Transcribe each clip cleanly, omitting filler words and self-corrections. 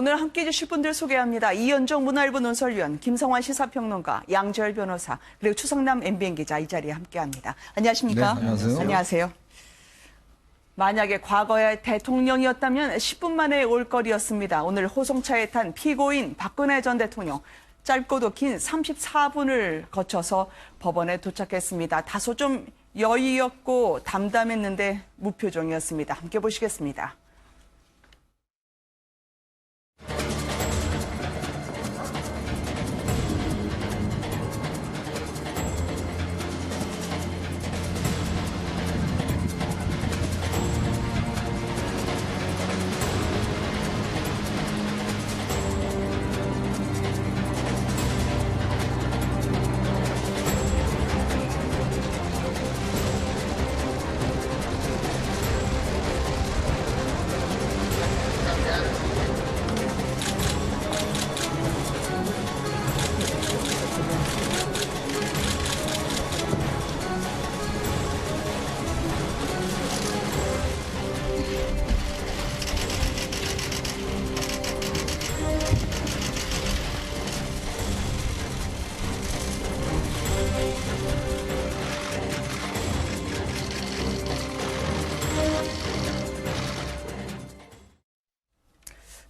오늘 함께해 주실 분들 소개합니다. 이현종 문화일보 논설위원, 김성환 시사평론가, 양재열 변호사, 그리고 추성남 MBN 기자 이 자리에 함께합니다. 안녕하십니까? 네, 안녕하세요. 안녕하세요. 만약에 과거의 대통령이었다면 10분 만에 올 거리였습니다. 오늘 호송차에 탄 피고인 박근혜 전 대통령. 짧고도 긴 34분을 거쳐서 법원에 도착했습니다. 다소 좀 여유였고 담담했는데 무표정이었습니다. 함께 보시겠습니다.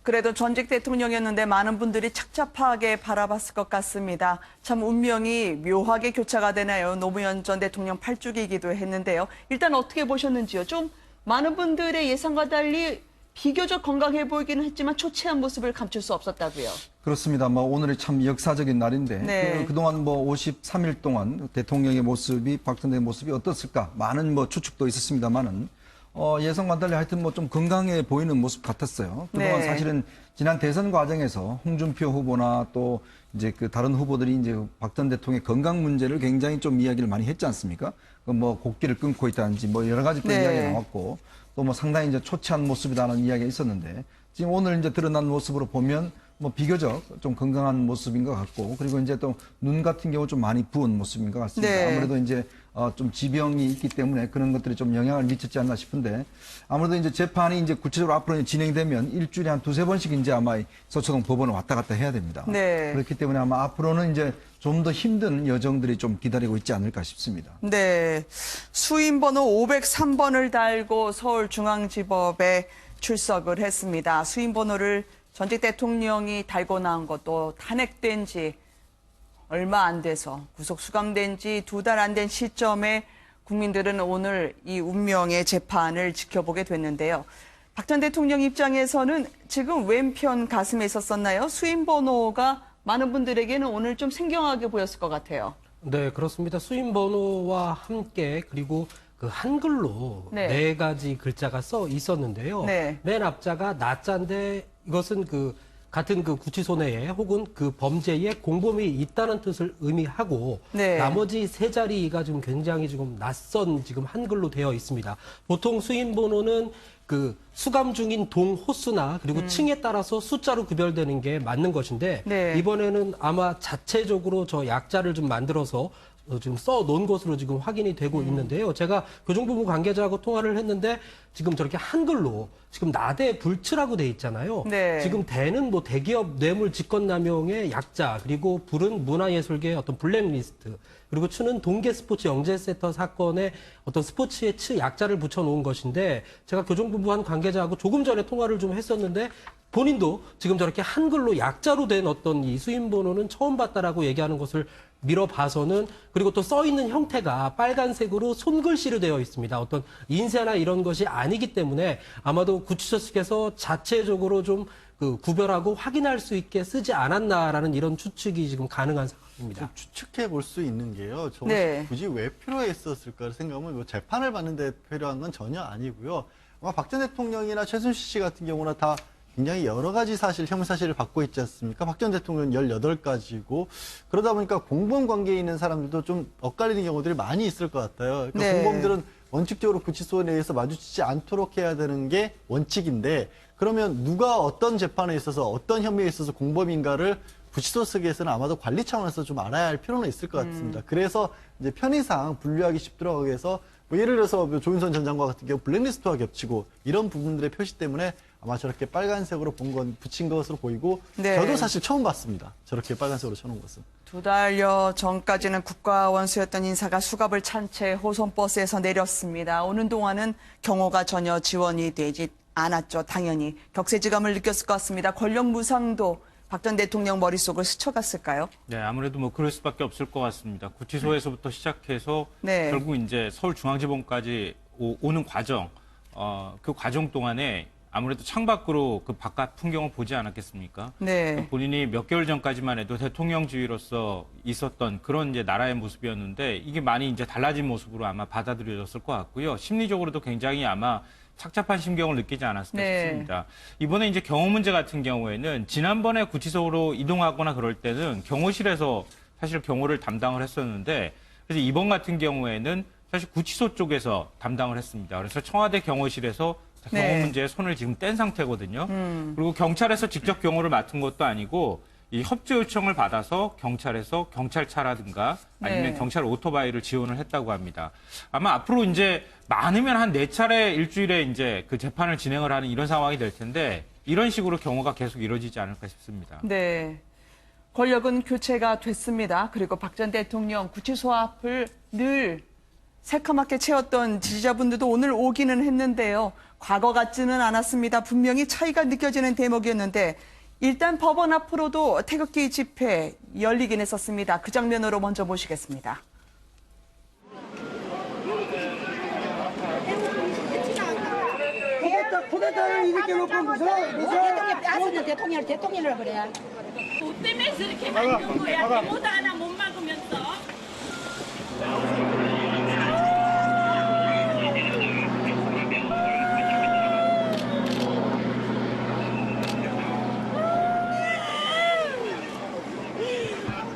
그래도 전직 대통령이었는데 많은 분들이 착잡하게 바라봤을 것 같습니다. 참 운명이 묘하게 교차가 되나요? 노무현 전 대통령 8주기이기도 했는데요. 일단 어떻게 보셨는지요? 좀 많은 분들의 예상과 달리 비교적 건강해 보이기는 했지만 초췌한 모습을 감출 수 없었다고요. 그렇습니다. 오늘이 참 역사적인 날인데 네. 그동안 53일 동안 대통령의 모습이 박근혜의 모습이 어떻을까 많은 추측도 있었습니다만은 예상과 달리 하여튼 좀 건강해 보이는 모습 같았어요. 그동안 네. 사실은 지난 대선 과정에서 홍준표 후보나 또 이제 다른 후보들이 이제 박 전 대통령의 건강 문제를 굉장히 좀 이야기를 많이 했지 않습니까? 곡기를 끊고 있다든지 여러 가지 또 네. 이야기가 나왔고 또 상당히 이제 초췌한 모습이라는 이야기가 있었는데 지금 오늘 이제 드러난 모습으로 보면 비교적 좀 건강한 모습인 것 같고 그리고 이제 또 눈 같은 경우 좀 많이 부은 모습인 것 같습니다. 네. 아무래도 이제 좀 지병이 있기 때문에 그런 것들이 좀 영향을 미쳤지 않나 싶은데 아무래도 이제 재판이 이제 구체적으로 앞으로 진행되면 일주일에 한 두세 번씩 이제 아마 서초동 법원을 왔다 갔다 해야 됩니다. 네. 그렇기 때문에 아마 앞으로는 이제 좀 더 힘든 여정들이 좀 기다리고 있지 않을까 싶습니다. 네. 수임번호 503번을 달고 서울중앙지법에 출석을 했습니다. 수임번호를 전직 대통령이 달고 나온 것도 탄핵된 지 얼마 안 돼서 구속 수감된 지 2달 안 된 시점에 국민들은 오늘 이 운명의 재판을 지켜보게 됐는데요. 박 전 대통령 입장에서는 지금 왼편 가슴에 있었었나요? 수임번호가 많은 분들에게는 오늘 좀 생경하게 보였을 것 같아요. 네, 그렇습니다. 수임번호와 함께 그리고 그 한글로 네. 4가지 글자가 써 있었는데요. 네. 맨 앞자가 나자인데 이것은 같은 구치소 내에 혹은 그 범죄에 공범이 있다는 뜻을 의미하고 네. 나머지 3자리가 지금 굉장히 지금 낯선 지금 한글로 되어 있습니다. 보통 수임번호는 수감 중인 동 호수나 그리고 층에 따라서 숫자로 구별되는 게 맞는 것인데 네. 이번에는 아마 자체적으로 저 약자를 좀 만들어서 지금 써 놓은 것으로 지금 확인이 되고 있는데요. 제가 교정본부 관계자하고 통화를 했는데 지금 저렇게 한글로 지금 나대 불츠라고 돼 있잖아요. 네. 지금 대는 대기업 뇌물 직권남용의 약자, 그리고 불은 문화예술계의 어떤 블랙리스트, 그리고 추는 동계 스포츠 영재센터 사건의 어떤 스포츠의 츠 약자를 붙여놓은 것인데 제가 교정본부 한 관계자하고 조금 전에 통화를 좀 했었는데 본인도 지금 저렇게 한글로 약자로 된 어떤 이 수임번호는 처음 봤다라고 얘기하는 것을 밀어봐서는 그리고 또 써 있는 형태가 빨간색으로 손글씨로 되어 있습니다. 어떤 인쇄나 이런 것이 아니기 때문에 아마도 구치소 측에서 자체적으로 좀 구별하고 확인할 수 있게 쓰지 않았나라는 이런 추측이 지금 가능한 상황입니다. 추측해 볼 수 있는 게요. 저것이 네. 굳이 왜 필요했었을까 생각하면 재판을 받는데 필요한 건 전혀 아니고요. 아마 박 전 대통령이나 최순실 씨 같은 경우나 다 굉장히 여러 가지 혐의 사실을 받고 있지 않습니까? 박 전 대통령은 18가지고 그러다 보니까 공범 관계에 있는 사람들도 좀 엇갈리는 경우들이 많이 있을 것 같아요. 그러니까 네. 공범들은 원칙적으로 구치소 내에서 마주치지 않도록 해야 되는 게 원칙인데 그러면 누가 어떤 재판에 있어서 어떤 혐의에 있어서 공범인가를 구치소 측에서는 아마도 관리 차원에서 좀 알아야 할 필요는 있을 것 같습니다. 그래서 이제 편의상 분류하기 쉽도록 해서 예를 들어서 조윤선 전 장관 같은 경우 블랙리스트와 겹치고 이런 부분들의 표시 때문에 아마 저렇게 빨간색으로 붙인 것으로 보이고 네. 저도 사실 처음 봤습니다. 저렇게 빨간색으로 쳐놓은 것은. 2달여 전까지는 국가원수였던 인사가 수갑을 찬 채 호선버스에서 내렸습니다. 오는 동안은 경호가 전혀 지원이 되지 않았죠. 당연히 격세지감을 느꼈을 것 같습니다. 권력 무상도 박 전 대통령 머릿속을 스쳐갔을까요? 네, 아무래도 뭐 그럴 수밖에 없을 것 같습니다. 구치소에서부터 시작해서 네. 결국 이제 서울중앙지검까지 오는 과정, 그 과정 동안에 아무래도 창밖으로 그 바깥 풍경을 보지 않았겠습니까? 네. 본인이 몇 개월 전까지만 해도 대통령주의로서 있었던 그런 이제 나라의 모습이었는데 이게 많이 이제 달라진 모습으로 아마 받아들여졌을 것 같고요. 심리적으로도 굉장히 아마 착잡한 심경을 느끼지 않았을까 네. 싶습니다. 이번에 이제 경호 문제 같은 경우에는 지난번에 구치소로 이동하거나 그럴 때는 경호실에서 사실 경호를 담당을 했었는데 그래서 이번 같은 경우에는 사실 구치소 쪽에서 담당을 했습니다. 그래서 청와대 경호실에서 경호 네. 문제에 손을 지금 뗀 상태거든요. 그리고 경찰에서 직접 경호를 맡은 것도 아니고 이 협조 요청을 받아서 경찰에서 경찰차라든가 아니면 네. 경찰 오토바이를 지원을 했다고 합니다. 아마 앞으로 이제 많으면 한 4차례 일주일에 이제 그 재판을 진행을 하는 이런 상황이 될 텐데 이런 식으로 경호가 계속 이루어지지 않을까 싶습니다. 네. 권력은 교체가 됐습니다. 그리고 박 전 대통령 구치소 앞을 늘 새카맣게 채웠던 지지자분들도 오늘 오기는 했는데요. 과거 같지는 않았습니다. 분명히 차이가 느껴지는 대목이었는데 일단 법원 앞으로도 태극기 집회 열리긴 했었습니다. 그 장면으로 먼저 모시겠습니다. 쿠데타를 이렇게 놓고 무슨 대통령 빼앗으면 대통령이라 그래. 뭐 때문에 저렇게 만든 거야? 아무도 하나 못 막으면서.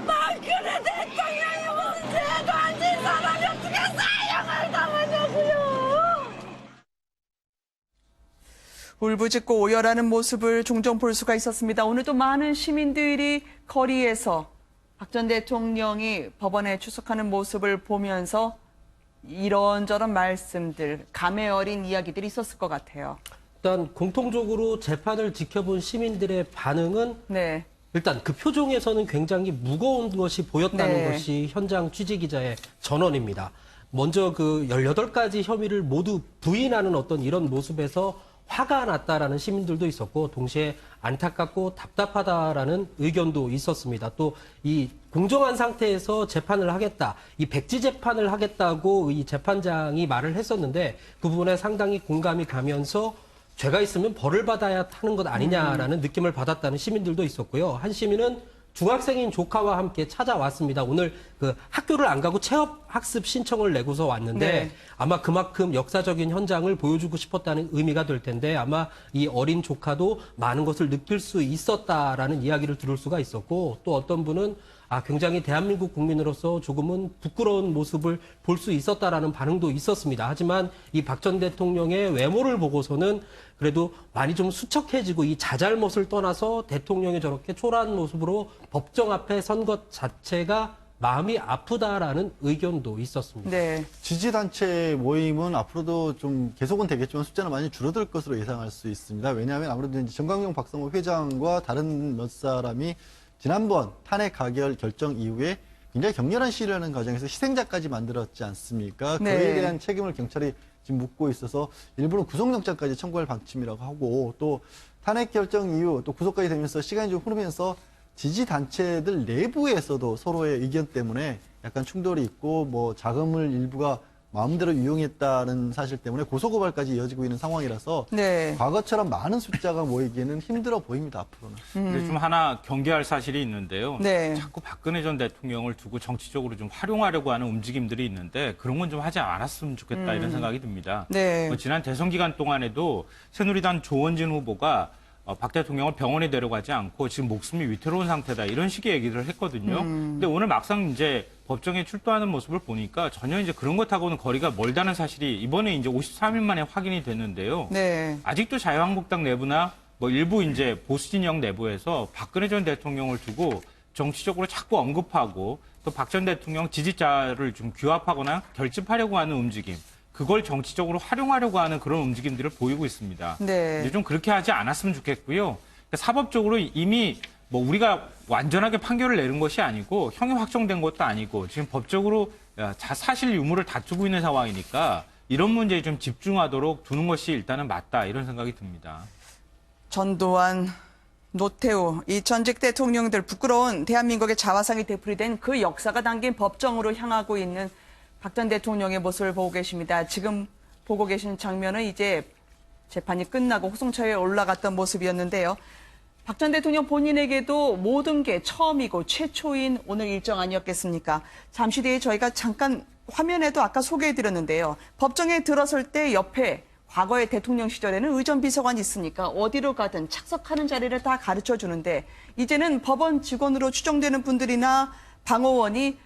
박근혜 대통령이 문제도 안 진 사람이 어떻게 사형을 당하냐고요? 울부짖고 오열하는 모습을 종종 볼 수가 있었습니다. 오늘도 많은 시민들이 거리에서 박 전 대통령이 법원에 출석하는 모습을 보면서 이런저런 말씀들, 감회 어린 이야기들이 있었을 것 같아요. 일단 공통적으로 재판을 지켜본 시민들의 반응은 네. 일단 그 표정에서는 굉장히 무거운 것이 보였다는 네. 것이 현장 취재기자의 전언입니다. 먼저 그 18가지 혐의를 모두 부인하는 어떤 이런 모습에서 화가 났다라는 시민들도 있었고 동시에 안타깝고 답답하다라는 의견도 있었습니다. 또 이 공정한 상태에서 재판을 하겠다, 이 백지 재판을 하겠다고 이 재판장이 말을 했었는데 그 부분에 상당히 공감이 가면서 죄가 있으면 벌을 받아야 하는 것 아니냐라는 느낌을 받았다는 시민들도 있었고요. 한 시민은 중학생인 조카와 함께 찾아왔습니다. 오늘 그 학교를 안 가고 체업학습 신청을 내고서 왔는데 네. 아마 그만큼 역사적인 현장을 보여주고 싶었다는 의미가 될 텐데 아마 이 어린 조카도 많은 것을 느낄 수 있었다라는 이야기를 들을 수가 있었고 또 어떤 분은 굉장히 대한민국 국민으로서 조금은 부끄러운 모습을 볼 수 있었다라는 반응도 있었습니다. 하지만 이 박 전 대통령의 외모를 보고서는 그래도 많이 좀 수척해지고 이 자잘못을 떠나서 대통령이 저렇게 초라한 모습으로 법정 앞에 선 것 자체가 마음이 아프다라는 의견도 있었습니다. 네. 지지단체 모임은 앞으로도 좀 계속은 되겠지만 숫자는 많이 줄어들 것으로 예상할 수 있습니다. 왜냐하면 아무래도 이제 정강용 박성호 회장과 다른 몇 사람이 지난번 탄핵 가결 결정 이후에 굉장히 격렬한 시위를 하는 과정에서 희생자까지 만들었지 않습니까? 네. 그에 대한 책임을 경찰이 지금 묻고 있어서 일부러 구속영장까지 청구할 방침이라고 하고 또 탄핵 결정 이후 또 구속까지 되면서 시간이 좀 흐르면서 지지단체들 내부에서도 서로의 의견 때문에 약간 충돌이 있고 뭐 자금을 일부가 마음대로 이용했다는 사실 때문에 고소고발까지 이어지고 있는 상황이라서 네. 과거처럼 많은 숫자가 모이기는 힘들어 보입니다, 앞으로는. 근데 좀 하나 경계할 사실이 있는데요. 네. 자꾸 박근혜 전 대통령을 두고 정치적으로 좀 활용하려고 하는 움직임들이 있는데 그런 건 좀 하지 않았으면 좋겠다 이런 생각이 듭니다. 네. 지난 대선 기간 동안에도 새누리당 조원진 후보가 박 대통령을 병원에 데려가지 않고 지금 목숨이 위태로운 상태다 이런 식의 얘기를 했거든요. 근데 오늘 막상 이제 법정에 출두하는 모습을 보니까 전혀 이제 그런 것하고는 거리가 멀다는 사실이 이번에 이제 53일 만에 확인이 됐는데요. 네. 아직도 자유한국당 내부나 뭐 일부 이제 보수 진영 내부에서 박근혜 전 대통령을 두고 정치적으로 자꾸 언급하고 또 박 전 대통령 지지자를 좀 규합하거나 결집하려고 하는 움직임. 그걸 정치적으로 활용하려고 하는 그런 움직임들을 보이고 있습니다. 네. 이제 좀 그렇게 하지 않았으면 좋겠고요. 그러니까 사법적으로 이미 뭐 우리가 완전하게 판결을 내린 것이 아니고 형이 확정된 것도 아니고 지금 법적으로 사실 유무를 다투고 있는 상황이니까 이런 문제에 좀 집중하도록 두는 것이 일단은 맞다 이런 생각이 듭니다. 전두환, 노태우, 이 전직 대통령들 부끄러운 대한민국의 자화상이 되풀이된 그 역사가 담긴 법정으로 향하고 있는 박 전 대통령의 모습을 보고 계십니다. 지금 보고 계신 장면은 이제 재판이 끝나고 호송차에 올라갔던 모습이었는데요. 박 전 대통령 본인에게도 모든 게 처음이고 최초인 오늘 일정 아니었겠습니까? 잠시 뒤에 저희가 잠깐 화면에도 아까 소개해드렸는데요. 법정에 들어설 때 옆에 과거의 대통령 시절에는 의전비서관이 있으니까 어디로 가든 착석하는 자리를 다 가르쳐 주는데 이제는 법원 직원으로 추정되는 분들이나 방어원이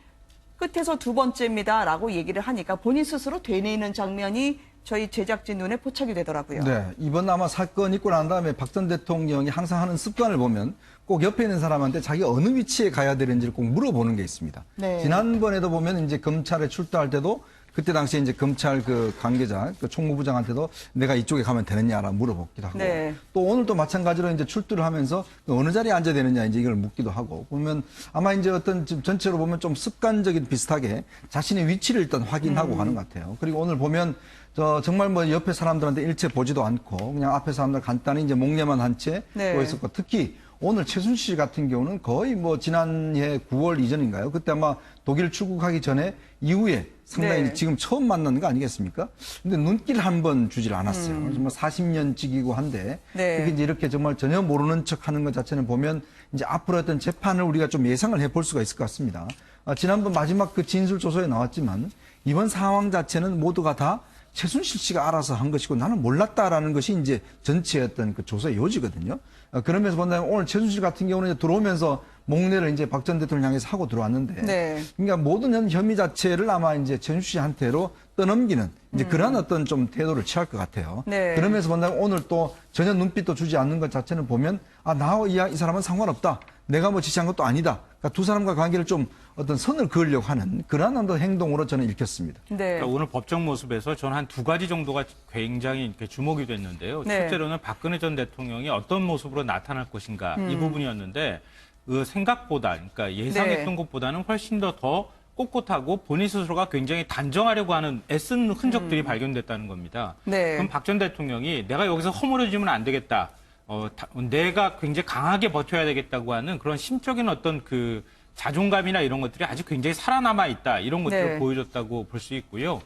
끝에서 두 번째입니다라고 얘기를 하니까 본인 스스로 되뇌이는 장면이 저희 제작진 눈에 포착이 되더라고요. 네, 이번 아마 사건 있고 난 다음에 박 전 대통령이 항상 하는 습관을 보면 꼭 옆에 있는 사람한테 자기 어느 위치에 가야 되는지를 꼭 물어보는 게 있습니다. 네. 지난번에도 보면 이제 검찰에 출두할 때도 그때 당시에 이제 검찰 그 관계자, 그 총무부장한테도 내가 이쪽에 가면 되느냐라 물어보기도 하고 네. 또 오늘도 마찬가지로 이제 출두를 하면서 어느 자리에 앉아야 되느냐 이제 이걸 묻기도 하고 보면 아마 이제 어떤 지금 전체로 보면 좀 습관적인 비슷하게 자신의 위치를 일단 확인하고 가는 것 같아요. 그리고 오늘 보면 정말 뭐 옆에 사람들한테 일체 보지도 않고 그냥 앞에 사람들 간단히 이제 목례만 한 채 네. 보였었고 특히 오늘 최순실 씨 같은 경우는 거의 뭐 지난해 9월 이전인가요? 그때 아마 독일 출국하기 전에 이후에 상당히 네. 지금 처음 만나는 거 아니겠습니까? 근데 눈길 한 번 주질 않았어요. 정말 40년직이고 한데 네. 그게 이제 이렇게 정말 전혀 모르는 척 하는 것 자체는 보면 이제 앞으로 어떤 재판을 우리가 좀 예상을 해볼 수가 있을 것 같습니다. 지난번 마지막 그 진술조서에 나왔지만 이번 상황 자체는 모두가 다 최순실 씨가 알아서 한 것이고 나는 몰랐다라는 것이 이제 전체 어떤 그 조사의 요지거든요. 그러면서 본다면 오늘 최순실 같은 경우는 이제 들어오면서 목례를 이제 박 전 대통령 향해서 하고 들어왔는데, 네. 그러니까 모든 혐의 자체를 아마 이제 최순실 씨한테로 떠넘기는 이제 그러한 어떤 좀 태도를 취할 것 같아요. 네. 그러면서 본다면 오늘 또 전혀 눈빛도 주지 않는 것 자체는 보면 나와 이 사람은 상관없다. 내가 뭐 지시한 것도 아니다. 그러니까 두 사람과 관계를 좀 어떤 선을 그으려고 하는 그러한 어떤 행동으로 저는 읽혔습니다. 네. 그러니까 오늘 법정 모습에서 저는 한 두 가지 정도가 굉장히 이렇게 주목이 됐는데요. 네. 첫째로는 박근혜 전 대통령이 어떤 모습으로 나타날 것인가 이 부분이었는데 그 생각보다 그러니까 예상했던 네. 것보다는 훨씬 더 꼿꼿하고 본인 스스로가 굉장히 단정하려고 하는 애쓴 흔적들이 발견됐다는 겁니다. 네. 그럼 박 전 대통령이 내가 여기서 허물어지면 안 되겠다. 내가 굉장히 강하게 버텨야 되겠다고 하는 그런 심적인 어떤 그 자존감이나 이런 것들이 아직 굉장히 살아남아 있다. 이런 것들을 네. 보여줬다고 볼 수 있고요.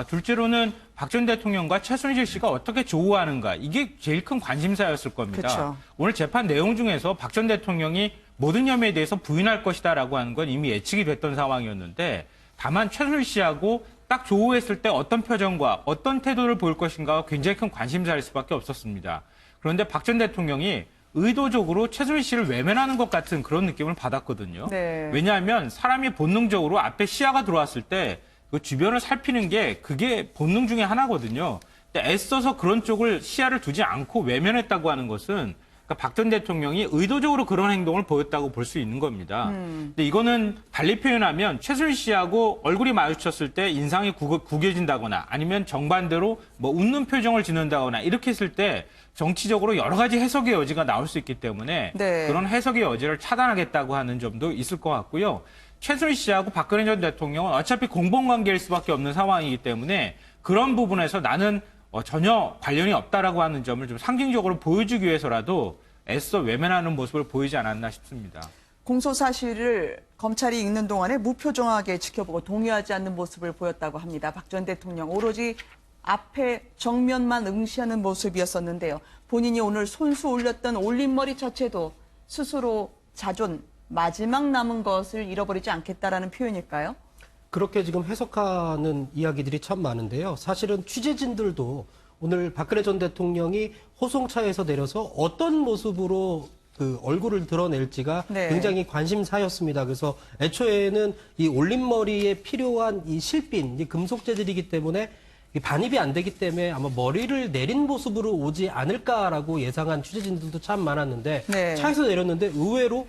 둘째로는 박 전 대통령과 최순실 씨가 어떻게 조우하는가. 이게 제일 큰 관심사였을 겁니다. 그쵸. 오늘 재판 내용 중에서 박 전 대통령이 모든 혐의에 대해서 부인할 것이다라고 하는 건 이미 예측이 됐던 상황이었는데 다만 최순실 씨하고 딱 조우했을 때 어떤 표정과 어떤 태도를 보일 것인가가 굉장히 큰 관심사일 수밖에 없었습니다. 그런데 박 전 대통령이 의도적으로 최순실 씨를 외면하는 것 같은 그런 느낌을 받았거든요. 네. 왜냐하면 사람이 본능적으로 앞에 시야가 들어왔을 때 그 주변을 살피는 게 그게 본능 중에 하나거든요. 근데 애써서 그런 쪽을 시야를 두지 않고 외면했다고 하는 것은 그러니까 박 전 대통령이 의도적으로 그런 행동을 보였다고 볼 수 있는 겁니다. 근데 이거는 달리 표현하면 최순실 씨하고 얼굴이 마주쳤을 때 인상이 구겨진다거나 아니면 정반대로 뭐 웃는 표정을 짓는다거나 이렇게 했을 때 정치적으로 여러 가지 해석의 여지가 나올 수 있기 때문에 네. 그런 해석의 여지를 차단하겠다고 하는 점도 있을 것 같고요. 최순실 씨하고 박근혜 전 대통령은 어차피 공범관계일 수밖에 없는 상황이기 때문에 그런 부분에서 나는 전혀 관련이 없다라고 하는 점을 좀 상징적으로 보여주기 위해서라도 애써 외면하는 모습을 보이지 않았나 싶습니다. 공소 사실을 검찰이 읽는 동안에 무표정하게 지켜보고 동의하지 않는 모습을 보였다고 합니다. 박 전 대통령 오로지 앞에 정면만 응시하는 모습이었었는데요. 본인이 오늘 손수 올렸던 올림머리 자체도 스스로 자존, 마지막 남은 것을 잃어버리지 않겠다라는 표현일까요? 그렇게 지금 해석하는 이야기들이 참 많은데요. 사실은 취재진들도 오늘 박근혜 전 대통령이 호송차에서 내려서 어떤 모습으로 그 얼굴을 드러낼지가 네. 굉장히 관심사였습니다. 그래서 애초에는 이 올림머리에 필요한 이 실핀, 이 금속 재질이기 때문에 이 반입이 안 되기 때문에 아마 머리를 내린 모습으로 오지 않을까라고 예상한 취재진들도 참 많았는데 네. 차에서 내렸는데 의외로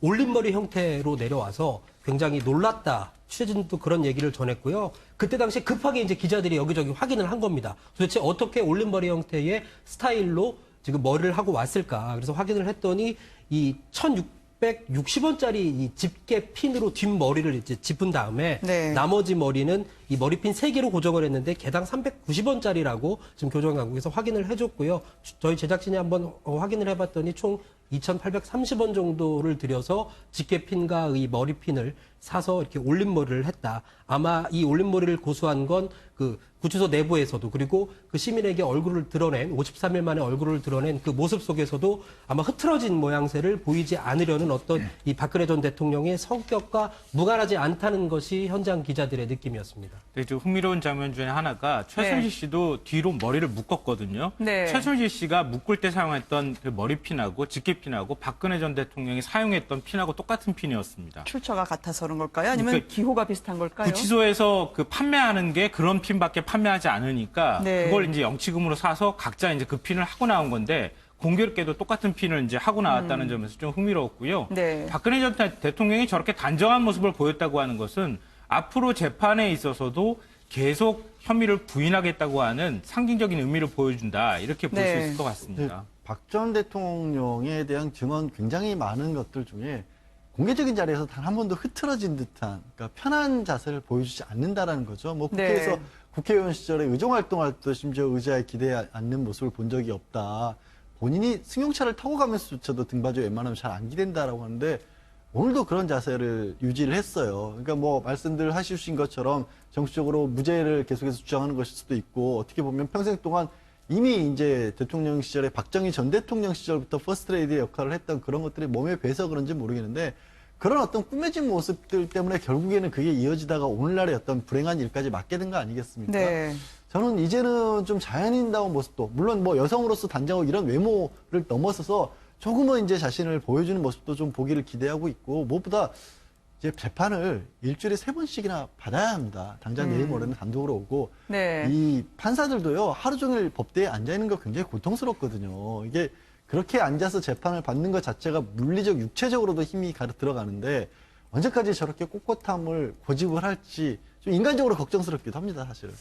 올림머리 형태로 내려와서 굉장히 놀랐다. 취재진도 그런 얘기를 전했고요. 그때 당시 급하게 이제 기자들이 여기저기 확인을 한 겁니다. 도대체 어떻게 올림머리 형태의 스타일로 지금 머리를 하고 왔을까. 그래서 확인을 했더니 이 1,660원짜리 이 집게 핀으로 뒷머리를 이제 짚은 다음에 네. 나머지 머리는 이 머리핀 3개로 고정을 했는데 개당 390원짜리라고 지금 교정당국에서 확인을 해줬고요. 저희 제작진이 한번 확인을 해봤더니 총 2,830원 정도를 들여서 집게핀과 이 머리핀을 사서 이렇게 올림머리를 했다. 아마 이 올림머리를 고수한 건 그 구치소 내부에서도 그리고 그 시민에게 얼굴을 드러낸 53일 만에 얼굴을 드러낸 그 모습 속에서도 아마 흐트러진 모양새를 보이지 않으려는 어떤 이 박근혜 전 대통령의 성격과 무관하지 않다는 것이 현장 기자들의 느낌이었습니다. 네, 좀 흥미로운 장면 중에 하나가 최순실 씨도 뒤로 머리를 묶었거든요. 네. 최순실 씨가 묶을 때 사용했던 그 머리핀하고 집게핀하고 박근혜 전 대통령이 사용했던 핀하고 똑같은 핀이었습니다. 출처가 같아서 그런 걸까요? 아니면 그러니까 기호가 비슷한 걸까요? 구치소에서 그 판매하는 게 그런 핀밖에 판매하지 않으니까 네. 그걸 이제 영치금으로 사서 각자 이제 그 핀을 하고 나온 건데 공교롭게도 똑같은 핀을 이제 하고 나왔다는 점에서 좀 흥미로웠고요. 네. 박근혜 전 대통령이 저렇게 단정한 모습을 보였다고 하는 것은 앞으로 재판에 있어서도 계속 혐의를 부인하겠다고 하는 상징적인 의미를 보여준다. 이렇게 볼 수 네. 있을 것 같습니다. 박 전 대통령에 대한 증언 굉장히 많은 것들 중에 공개적인 자리에서 단 한 번도 흐트러진 듯한, 그러니까 편한 자세를 보여주지 않는다라는 거죠. 뭐 국회에서 네. 국회의원 시절에 의정활동할 때 심지어 의자에 기대지 않는 모습을 본 적이 없다. 본인이 승용차를 타고 가면서조차도 등받이에 웬만하면 잘 안 기댄다라고 하는데 오늘도 그런 자세를 유지를 했어요. 그러니까 뭐 말씀들 하시신 것처럼 정치적으로 무죄를 계속해서 주장하는 것일 수도 있고 어떻게 보면 평생 동안 이미 이제 대통령 시절에 박정희 전 대통령 시절부터 퍼스트레이디의 역할을 했던 그런 것들이 몸에 배서 그런지 모르겠는데 그런 어떤 꾸며진 모습들 때문에 결국에는 그게 이어지다가 오늘날의 어떤 불행한 일까지 맞게 된 거 아니겠습니까? 네. 저는 이제는 좀 자연인다운 모습도 물론 뭐 여성으로서 단정하고 이런 외모를 넘어서서 조금은 이제 자신을 보여주는 모습도 좀 보기를 기대하고 있고 무엇보다 이제 재판을 일주일에 3번씩이나 받아야 합니다. 당장 내일 모레는 단독으로 오고 네. 이 판사들도요 하루 종일 법대에 앉아 있는 거 굉장히 고통스럽거든요. 이게 그렇게 앉아서 재판을 받는 것 자체가 물리적 육체적으로도 힘이 들어가는데 언제까지 저렇게 꼿꼿함을 고집을 할지 좀 인간적으로 걱정스럽기도 합니다, 사실.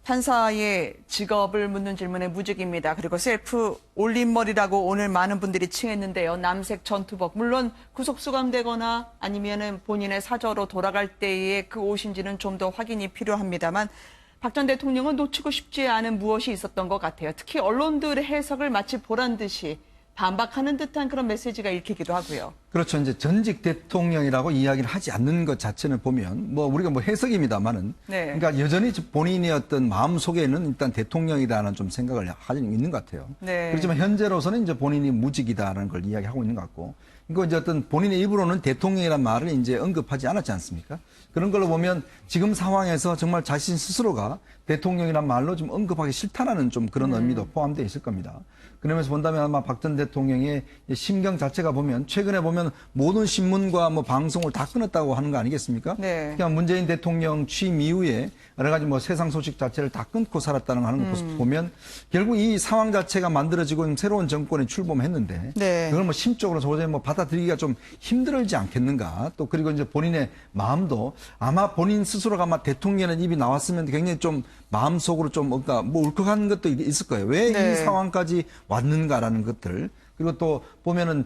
판사의 직업을 묻는 질문에 무직입니다. 그리고 셀프 올림머리라고 오늘 많은 분들이 칭했는데요. 남색 전투복. 물론 구속 수감되거나 아니면은 본인의 사저로 돌아갈 때의 그 옷인지는 좀 더 확인이 필요합니다만 박 전 대통령은 놓치고 싶지 않은 무엇이 있었던 것 같아요. 특히 언론들의 해석을 마치 보란 듯이 반박하는 듯한 그런 메시지가 읽히기도 하고요. 그렇죠. 이제 전직 대통령이라고 이야기를 하지 않는 것 자체는 보면 뭐 우리가 뭐 해석입니다만은 네. 그러니까 여전히 본인의 어떤 마음 속에는 일단 대통령이다라는 좀 생각을 하고 있는 것 같아요. 네. 그렇지만 현재로서는 이제 본인이 무직이다라는 걸 이야기하고 있는 것 같고 이거 이제 어떤 본인의 입으로는 대통령이라는 말을 이제 언급하지 않았지 않습니까? 그런 걸로 보면 지금 상황에서 정말 자신 스스로가 대통령이란 말로 좀 언급하기 싫다라는 좀 그런 의미도 포함되어 있을 겁니다. 그러면서 본다면 아마 박 전 대통령의 심경 자체가 보면 최근에 보면 모든 신문과 뭐 방송을 다 끊었다고 하는 거 아니겠습니까? 네. 그냥 문재인 대통령 취임 이후에 여러 가지 뭐 세상 소식 자체를 다 끊고 살았다는 거 하는 거 보면 결국 이 상황 자체가 만들어지고 새로운 정권이 출범했는데 네. 그걸 뭐 심적으로 도저히 뭐 받아들이기가 좀 힘들지 않겠는가? 또 그리고 이제 본인의 마음도 아마 본인 스스로가 아마 대통령의 입이 나왔으면 굉장히 좀 마음속으로 좀 뭔가 뭐 울컥한 것도 있을 거예요. 왜 이 네. 상황까지 왔는가라는 것들. 그리고 또 보면은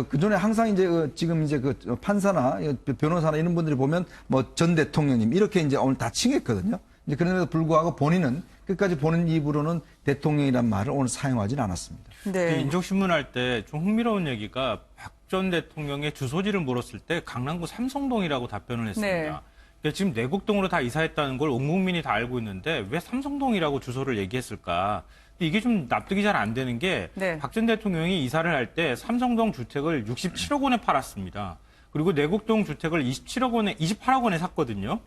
그전에 항상 이제 지금 이제 그 판사나 변호사나 이런 분들이 보면 뭐 전 대통령님 이렇게 이제 오늘 다 칭했거든요. 이제 그럼에도 불구하고 본인은 끝까지 본인 입으로는 대통령이란 말을 오늘 사용하지는 않았습니다. 네. 인적신문 할 때 좀 흥미로운 얘기가 박 전 대통령의 주소지를 물었을 때 강남구 삼성동이라고 답변을 했습니다. 네. 그러니까 지금 내곡동으로 다 이사했다는 걸 온 국민이 다 알고 있는데 왜 삼성동이라고 주소를 얘기했을까? 근데 이게 좀 납득이 잘 안 되는 게 박 전 네. 대통령이 이사를 할 때 삼성동 주택을 67억 원에 팔았습니다. 그리고 내곡동 주택을 28억 원에 샀거든요.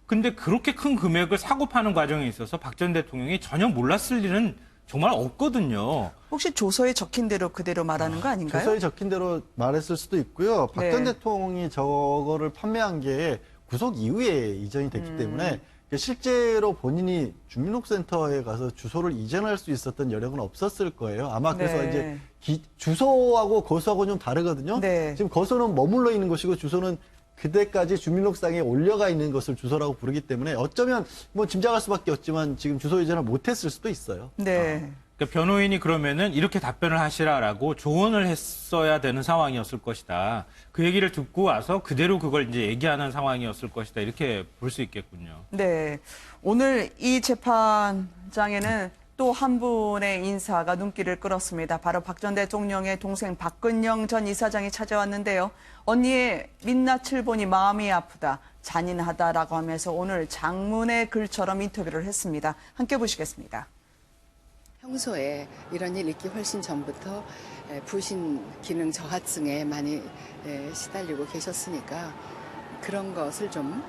근데 그렇게 큰 금액을 사고 파는 과정에 있어서 박 전 대통령이 전혀 몰랐을 일은 정말 없거든요. 혹시 조서에 적힌 대로 그대로 말하는 거 아닌가요? 조서에 적힌 대로 말했을 수도 있고요. 박 전 네. 대통령이 저거를 판매한 게 구속 이후에 이전이 됐기 때문에 실제로 본인이 주민등록센터에 가서 주소를 이전할 수 있었던 여력은 없었을 거예요. 아마 그래서 네. 이제 주소하고 거소하고는 좀 다르거든요. 네. 지금 거소는 머물러 있는 곳이고 주소는 그때까지 주민록상에 올려가 있는 것을 주소라고 부르기 때문에 어쩌면 뭐 짐작할 수밖에 없지만 지금 주소 이전을 못했을 수도 있어요. 네. 그러니까 변호인이 그러면은 이렇게 답변을 하시라라고 조언을 했어야 되는 상황이었을 것이다. 그 얘기를 듣고 와서 그대로 그걸 이제 얘기하는 상황이었을 것이다. 이렇게 볼 수 있겠군요. 네. 오늘 이 재판장에는 또 한 분의 인사가 눈길을 끌었습니다. 바로 박 전 대통령의 동생 박근영 전 이사장이 찾아왔는데요. 언니의 민낯을 보니 마음이 아프다, 잔인하다라고 하면서 오늘 장문의 글처럼 인터뷰를 했습니다. 함께 보시겠습니다. 평소에 이런 일 있기 훨씬 전부터 부신 기능 저하증에 많이 시달리고 계셨으니까 그런 것을 좀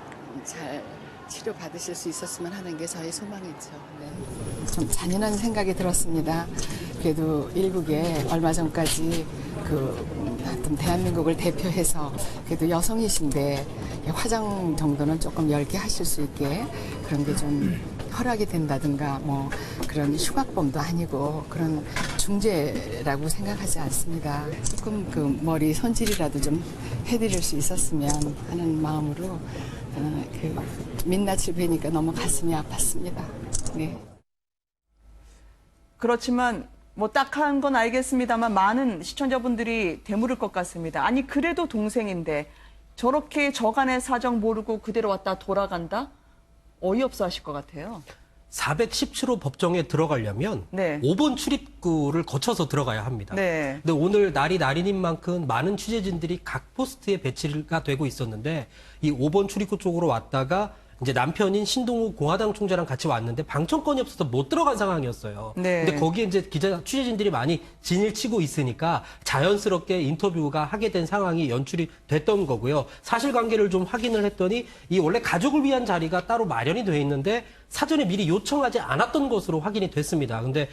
잘 치료받으실 수 있었으면 하는 게 저희 소망이죠. 네. 좀 잔인한 생각이 들었습니다. 그래도 일국에 얼마 전까지 하여튼 대한민국을 대표해서 그래도 여성이신데 화장 정도는 조금 얇게 하실 수 있게 그런 게 좀 허락이 된다든가 뭐 그런 흉악범도 아니고 그런 중재라고 생각하지 않습니다. 조금 그 머리 손질이라도 좀 해드릴 수 있었으면 하는 마음으로 민낯을 뵈니까 너무 가슴이 아팠습니다. 네. 그렇지만 뭐 딱한 건 알겠습니다만 많은 시청자분들이 되물을 것 같습니다. 아니 그래도 동생인데 저렇게 저간의 사정 모르고 그대로 왔다 돌아간다? 어이없어 하실 것 같아요. 417호 법정에 들어가려면 네. 5번 출입구를 거쳐서 들어가야 합니다. 네. 근데 오늘 날이 날이닌 만큼 많은 취재진들이 각 포스트에 배치가 되고 있었는데 이 5번 출입구 쪽으로 왔다가 이제 남편인 신동욱 공화당 총재랑 같이 왔는데 방청권이 없어서 못 들어간 상황이었어요. 네. 근데 거기에 이제 취재진들이 많이 진을 치고 있으니까 자연스럽게 인터뷰가 하게 된 상황이 연출이 됐던 거고요. 사실관계를 좀 확인을 했더니 이 원래 가족을 위한 자리가 따로 마련이 돼 있는데 사전에 미리 요청하지 않았던 것으로 확인이 됐습니다. 근데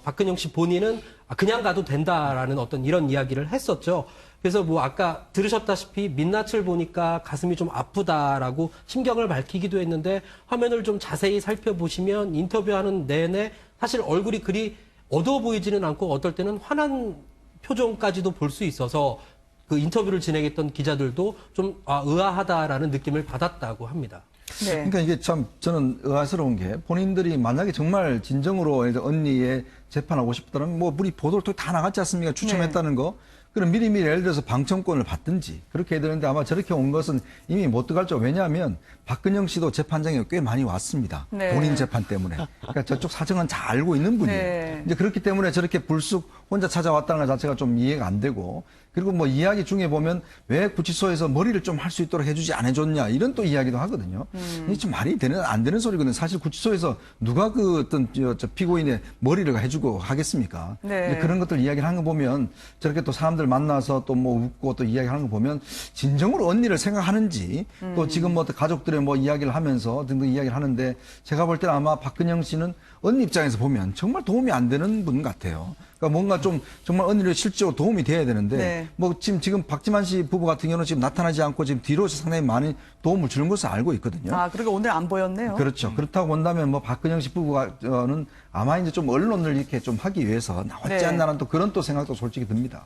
박근영 씨 본인은 그냥 가도 된다라는 어떤 이런 이야기를 했었죠. 그래서 뭐 아까 들으셨다시피 민낯을 보니까 가슴이 좀 아프다라고 심경을 밝히기도 했는데 화면을 좀 자세히 살펴보시면 인터뷰하는 내내 사실 얼굴이 그리 어두워 보이지는 않고 어떨 때는 화난 표정까지도 볼 수 있어서 그 인터뷰를 진행했던 기자들도 좀 의아하다라는 느낌을 받았다고 합니다. 네. 그러니까 이게 참 저는 의아스러운 게 본인들이 만약에 정말 진정으로 언니의 재판하고 싶다면 뭐 우리 보도를 또 다 나갔지 않습니까? 추첨했다는 거. 그럼 미리미리 예를 들어서 방청권을 받든지 그렇게 해야 되는데 아마 저렇게 온 것은 이미 못 들어갈죠. 왜냐하면 박근영 씨도 재판장에 꽤 많이 왔습니다. 네. 본인 재판 때문에. 그러니까 저쪽 사정은 잘 알고 있는 분이에요. 네. 이제 그렇기 때문에 저렇게 불쑥 혼자 찾아왔다는 것 자체가 좀 이해가 안 되고 그리고 뭐 이야기 중에 보면 왜 구치소에서 머리를 좀 할 수 있도록 해주지 안 해줬냐 이런 또 이야기도 하거든요. 이게 좀 말이 안 되는 소리거든요. 사실 구치소에서 누가 그 어떤 저 피고인의 머리를 해주고 하겠습니까? 네. 이제 그런 것들 이야기를 하는 거 보면 저렇게 또 사람들 만나서 또 뭐 웃고 또 이야기하는 거 보면 진정으로 언니를 생각하는지 또 지금 뭐 가족들의 뭐 이야기를 하면서 등등 이야기를 하는데 제가 볼 때는 아마 박근영 씨는 언니 입장에서 보면 정말 도움이 안 되는 분 같아요. 그러니까 뭔가 좀 정말 언니를 실제로 도움이 돼야 되는데 네. 뭐 지금 박지만 씨 부부 같은 경우는 지금 나타나지 않고 지금 뒤로 상당히 많은 도움을 주는 것을 알고 있거든요. 그리고 오늘 안 보였네요. 그렇죠. 그렇다고 본다면 뭐 박근영 씨 부부가는 아마 이제 좀 언론을 이렇게 좀 하기 위해서 나왔지 네. 않나라는 또 그런 또 생각도 솔직히 듭니다.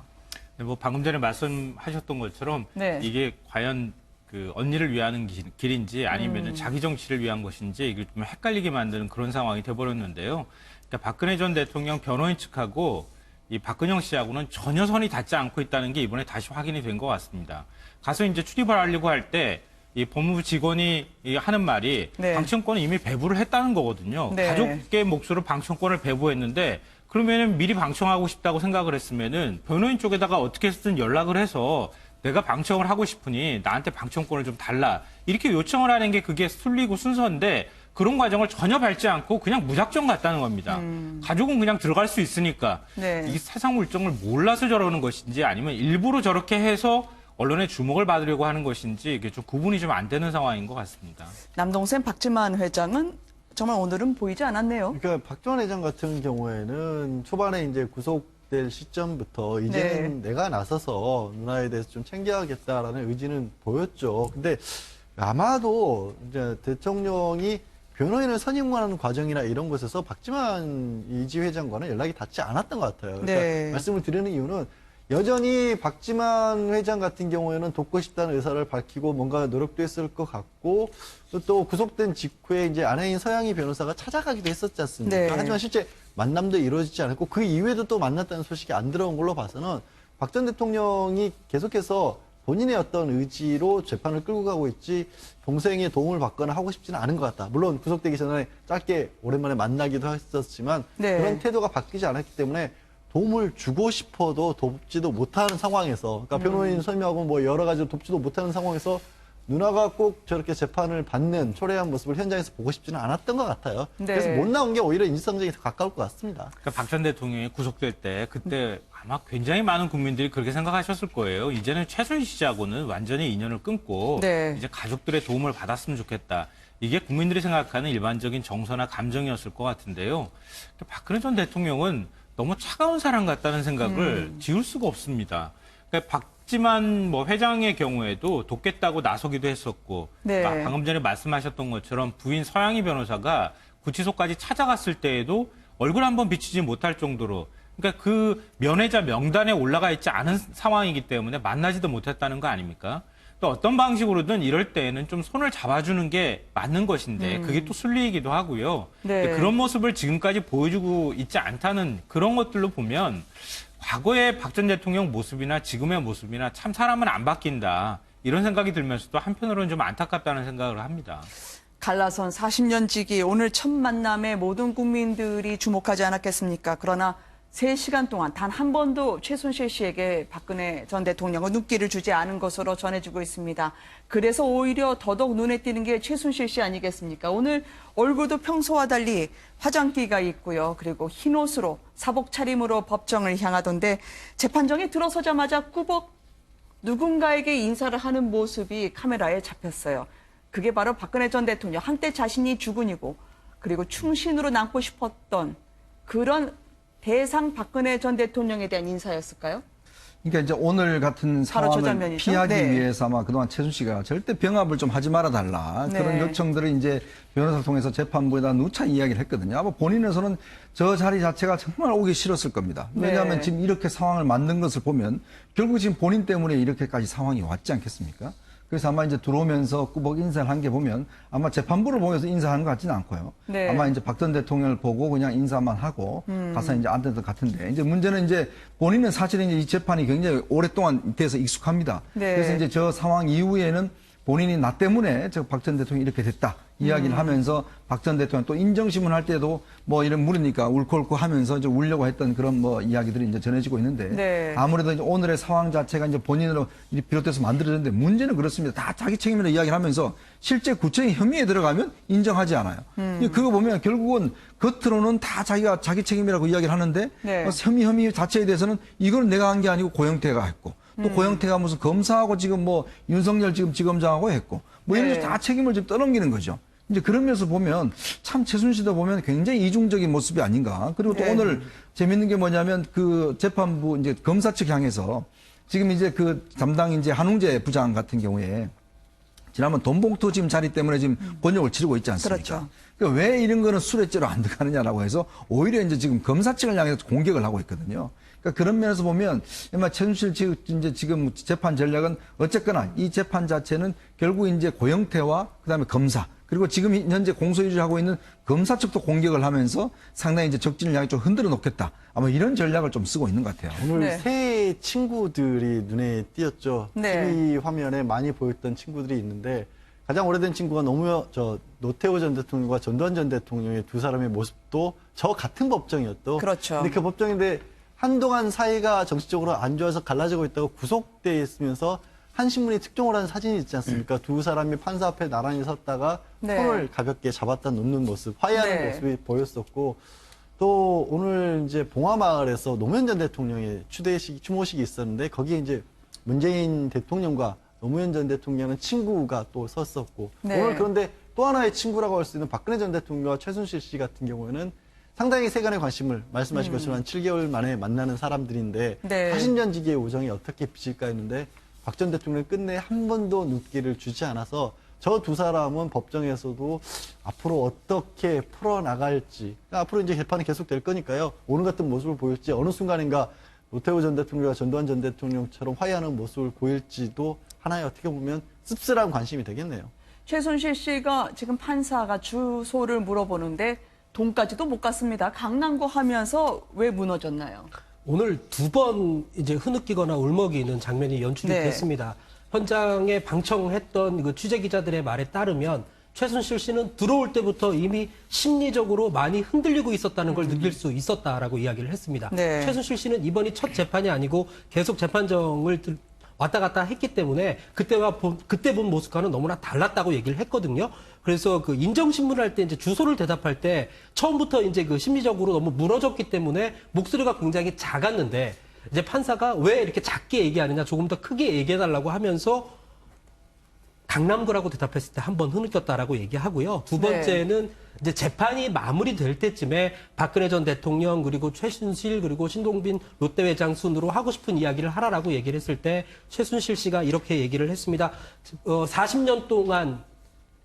뭐 방금 전에 말씀하셨던 것처럼 네. 이게 과연 그 언니를 위한 길인지 아니면 자기 정치를 위한 것인지 이걸 좀 헷갈리게 만드는 그런 상황이 돼버렸는데요. 그러니까 박근혜 전 대통령 변호인 측하고 이 박근영 씨하고는 전혀 선이 닿지 않고 있다는 게 이번에 다시 확인이 된 것 같습니다. 가서 이제 출입을 하려고 할 때 이 법무부 직원이 하는 말이 네. 방청권을 이미 배부를 했다는 거거든요. 네. 가족의 몫으로 방청권을 배부했는데 그러면은 미리 방청하고 싶다고 생각을 했으면은 변호인 쪽에다가 어떻게 해서든 연락을 해서 내가 방청을 하고 싶으니 나한테 방청권을 좀 달라. 이렇게 요청을 하는 게 그게 순리고 순서인데 그런 과정을 전혀 밟지 않고 그냥 무작정 갔다는 겁니다. 가족은 그냥 들어갈 수 있으니까 네. 이게 세상 물정을 몰라서 저러는 것인지 아니면 일부러 저렇게 해서 언론의 주목을 받으려고 하는 것인지 이게 좀 구분이 좀 안 되는 상황인 것 같습니다. 남동생 박지만 회장은 정말 오늘은 보이지 않았네요. 그러니까 박지원 회장 같은 경우에는 초반에 이제 구속될 시점부터 이제는 내가 나서서 누나에 대해서 좀 챙겨야겠다라는 의지는 보였죠. 근데 아마도 이제 대통령이 변호인을 선임하는 과정이나 이런 곳에서 박지만 이지 회장과는 연락이 닿지 않았던 것 같아요. 그러니까 네. 말씀을 드리는 이유는 여전히 박지만 회장 같은 경우에는 돕고 싶다는 의사를 밝히고 뭔가 노력도 했을 것 같고 또 구속된 직후에 이제 아내인 서양희 변호사가 찾아가기도 했었지 않습니까? 네. 하지만 실제 만남도 이루어지지 않았고 그 이후에도 또 만났다는 소식이 안 들어온 걸로 봐서는 박 전 대통령이 계속해서 본인의 어떤 의지로 재판을 끌고 가고 있지 동생의 도움을 받거나 하고 싶지는 않은 것 같다. 물론 구속되기 전에 짧게 오랜만에 만나기도 했었지만 네. 그런 태도가 바뀌지 않았기 때문에 도움을 주고 싶어도 돕지도 못하는 상황에서, 그러니까 변호인 설명하고 뭐 여러 가지로 돕지도 못하는 상황에서 누나가 꼭 저렇게 재판을 받는 초래한 모습을 현장에서 보고 싶지는 않았던 것 같아요. 네. 그래서 못 나온 게 오히려 인지상정이 더 가까울 것 같습니다. 그러니까 박 전 대통령이 구속될 때 그때 아마 굉장히 많은 국민들이 그렇게 생각하셨을 거예요. 이제는 최순실 씨하고는 완전히 인연을 끊고 네. 이제 가족들의 도움을 받았으면 좋겠다. 이게 국민들이 생각하는 일반적인 정서나 감정이었을 것 같은데요. 박근혜 전 대통령은 너무 차가운 사람 같다는 생각을 지울 수가 없습니다. 그러니까 박지만 뭐 회장의 경우에도 돕겠다고 나서기도 했었고, 네. 방금 전에 말씀하셨던 것처럼 부인 서양희 변호사가 구치소까지 찾아갔을 때에도 얼굴 한번 비치지 못할 정도로, 그러니까 그 면회자 명단에 올라가 있지 않은 상황이기 때문에 만나지도 못했다는 거 아닙니까? 또 어떤 방식으로든 이럴 때에는 좀 손을 잡아주는 게 맞는 것인데 그게 또 순리이기도 하고요. 네. 근데 그런 모습을 지금까지 보여주고 있지 않다는 그런 것들로 보면 과거의 박 전 대통령 모습이나 지금의 모습이나 참 사람은 안 바뀐다. 이런 생각이 들면서도 한편으로는 좀 안타깝다는 생각을 합니다. 갈라선 40년 지기 오늘 첫 만남에 모든 국민들이 주목하지 않았겠습니까? 그러나 3시간 동안 단 한 번도 최순실 씨에게 박근혜 전 대통령은 눈길을 주지 않은 것으로 전해지고 있습니다. 그래서 오히려 더더욱 눈에 띄는 게 최순실 씨 아니겠습니까? 오늘 얼굴도 평소와 달리 화장기가 있고요. 그리고 흰 옷으로 사복 차림으로 법정을 향하던데 재판정에 들어서자마자 꾸벅 누군가에게 인사를 하는 모습이 카메라에 잡혔어요. 그게 바로 박근혜 전 대통령, 한때 자신이 주군이고 그리고 충신으로 남고 싶었던 그런 대상 박근혜 전 대통령에 대한 인사였을까요? 그러니까 이제 오늘 같은 바로 저 상황을 장면이죠. 피하기 네. 위해서 아마 그동안 최순실 씨가 절대 병합을 좀 하지 말아 달라. 네. 그런 요청들을 이제 변호사를 통해서 재판부에다 누차 이야기를 했거든요. 아마 본인에서는 저 자리 자체가 정말 오기 싫었을 겁니다. 왜냐하면 네. 지금 이렇게 상황을 만든 것을 보면 결국 지금 본인 때문에 이렇게까지 상황이 왔지 않겠습니까? 그래서 아마 이제 들어오면서 꾸벅 인사를 한 게 보면 아마 재판부를 보면서 인사하는 것 같지는 않고요. 네. 아마 이제 박 전 대통령을 보고 그냥 인사만 하고 가서 이제 앉은 것 같은데 이제 문제는 이제 본인은 사실은 이제 이 재판이 굉장히 오랫동안 돼서 익숙합니다. 네. 그래서 이제 저 상황 이후에는 본인이 나 때문에 저 박 전 대통령이 이렇게 됐다 이야기를 하면서 박 전 대통령 또 인정신문 할 때도 뭐 이런 물으니까 울컥울컥 하면서 이제 울려고 했던 그런 뭐 이야기들이 이제 전해지고 있는데 네. 아무래도 이제 오늘의 상황 자체가 이제 본인으로 비롯돼서 만들어졌는데 문제는 그렇습니다. 다 자기 책임이라 이야기를 하면서 실제 구체적인 혐의에 들어가면 인정하지 않아요. 그거 보면 결국은 겉으로는 다 자기가 자기 책임이라고 이야기를 하는데 네. 혐의 자체에 대해서는 이걸 내가 한 게 아니고 고영태가 했고 또 고영태가 무슨 검사하고 지금 뭐 윤석열 지금 지검장하고 했고 뭐 이런 네. 식으로 다 책임을 지금 떠넘기는 거죠. 이제 그런 면에서 보면 참 최순실도 보면 굉장히 이중적인 모습이 아닌가. 그리고 또 네. 오늘 재밌는 게 뭐냐면 그 재판부 이제 검사 측 향해서 지금 이제 그 담당 이제 한웅재 부장 같은 경우에 지난번 돈봉투 지금 자리 때문에 지금 곤욕을 치르고 있지 않습니까? 그렇죠. 그러니까 왜 이런 거는 수뢰죄로 안 들어가느냐라고 해서 오히려 이제 지금 검사 측을 향해서 공격을 하고 있거든요. 그러니까 그런 면에서 보면 아마 최순실 이제 지금 재판 전략은 어쨌거나 이 재판 자체는 결국 이제 고영태와 그다음에 검사 그리고 지금 현재 공소유지를 하고 있는 검사 측도 공격을 하면서 상당히 이제 적진을 향해 좀 흔들어 놓겠다. 아마 이런 전략을 좀 쓰고 있는 것 같아요. 오늘 네. 새 친구들이 눈에 띄었죠. 네. TV 화면에 많이 보였던 친구들이 있는데 가장 오래된 친구가 노태우 전 대통령과 전두환 전 대통령의 두 사람의 모습도 저 같은 법정이었도. 그렇죠. 근데 그 법정인데 한동안 사이가 정치적으로 안 좋아서 갈라지고 있다고 구속돼 있으면서 한 신문이 특종을 한 사진이 있지 않습니까? 두 사람이 판사 앞에 나란히 섰다가 네. 손을 가볍게 잡았다 놓는 모습, 화해하는 네. 모습이 보였었고 또 오늘 이제 봉화마을에서 노무현 전 대통령의 추모식이 있었는데 거기에 이제 문재인 대통령과 노무현 전 대통령은 친구가 또 섰었고 네. 오늘 그런데 또 하나의 친구라고 할 수 있는 박근혜 전 대통령과 최순실 씨 같은 경우에는 상당히 세간의 관심을 말씀하신 것처럼 한 7개월 만에 만나는 사람들인데 네. 40년 지기의 우정이 어떻게 비칠까 했는데 박 전 대통령은 끝내 한 번도 눈길을 주지 않아서 저 두 사람은 법정에서도 앞으로 어떻게 풀어나갈지 앞으로 이제 재판이 계속될 거니까요. 오늘 같은 모습을 보일지 어느 순간인가 노태우 전 대통령과 전두환 전 대통령처럼 화해하는 모습을 보일지도 하나의 어떻게 보면 씁쓸한 관심이 되겠네요. 최순실 씨가 지금 판사가 주소를 물어보는데 돈까지도 못 갔습니다. 강남구 하면서 왜 무너졌나요? 오늘 2번 이제 흐느끼거나 울먹이는 장면이 연출이 네. 됐습니다. 현장에 방청했던 그 취재 기자들의 말에 따르면 최순실 씨는 들어올 때부터 이미 심리적으로 많이 흔들리고 있었다는 걸 느낄 수 있었다라고 이야기를 했습니다. 네. 최순실 씨는 이번이 첫 재판이 아니고 계속 재판정을 왔다 갔다 했기 때문에 그때 본 모습과는 너무나 달랐다고 얘기를 했거든요. 그래서 그 인정신문을 할 때 이제 주소를 대답할 때 처음부터 이제 그 심리적으로 너무 무너졌기 때문에 목소리가 굉장히 작았는데 이제 판사가 왜 이렇게 작게 얘기하느냐, 조금 더 크게 얘기해달라고 하면서 강남구라고 대답했을 때 한 번 흐느꼈다라고 얘기하고요. 두 번째는 이제 재판이 마무리될 때쯤에 박근혜 전 대통령 그리고 최순실 그리고 신동빈 롯데회장 순으로 하고 싶은 이야기를 하라라고 얘기를 했을 때 최순실 씨가 이렇게 얘기를 했습니다. 40년 동안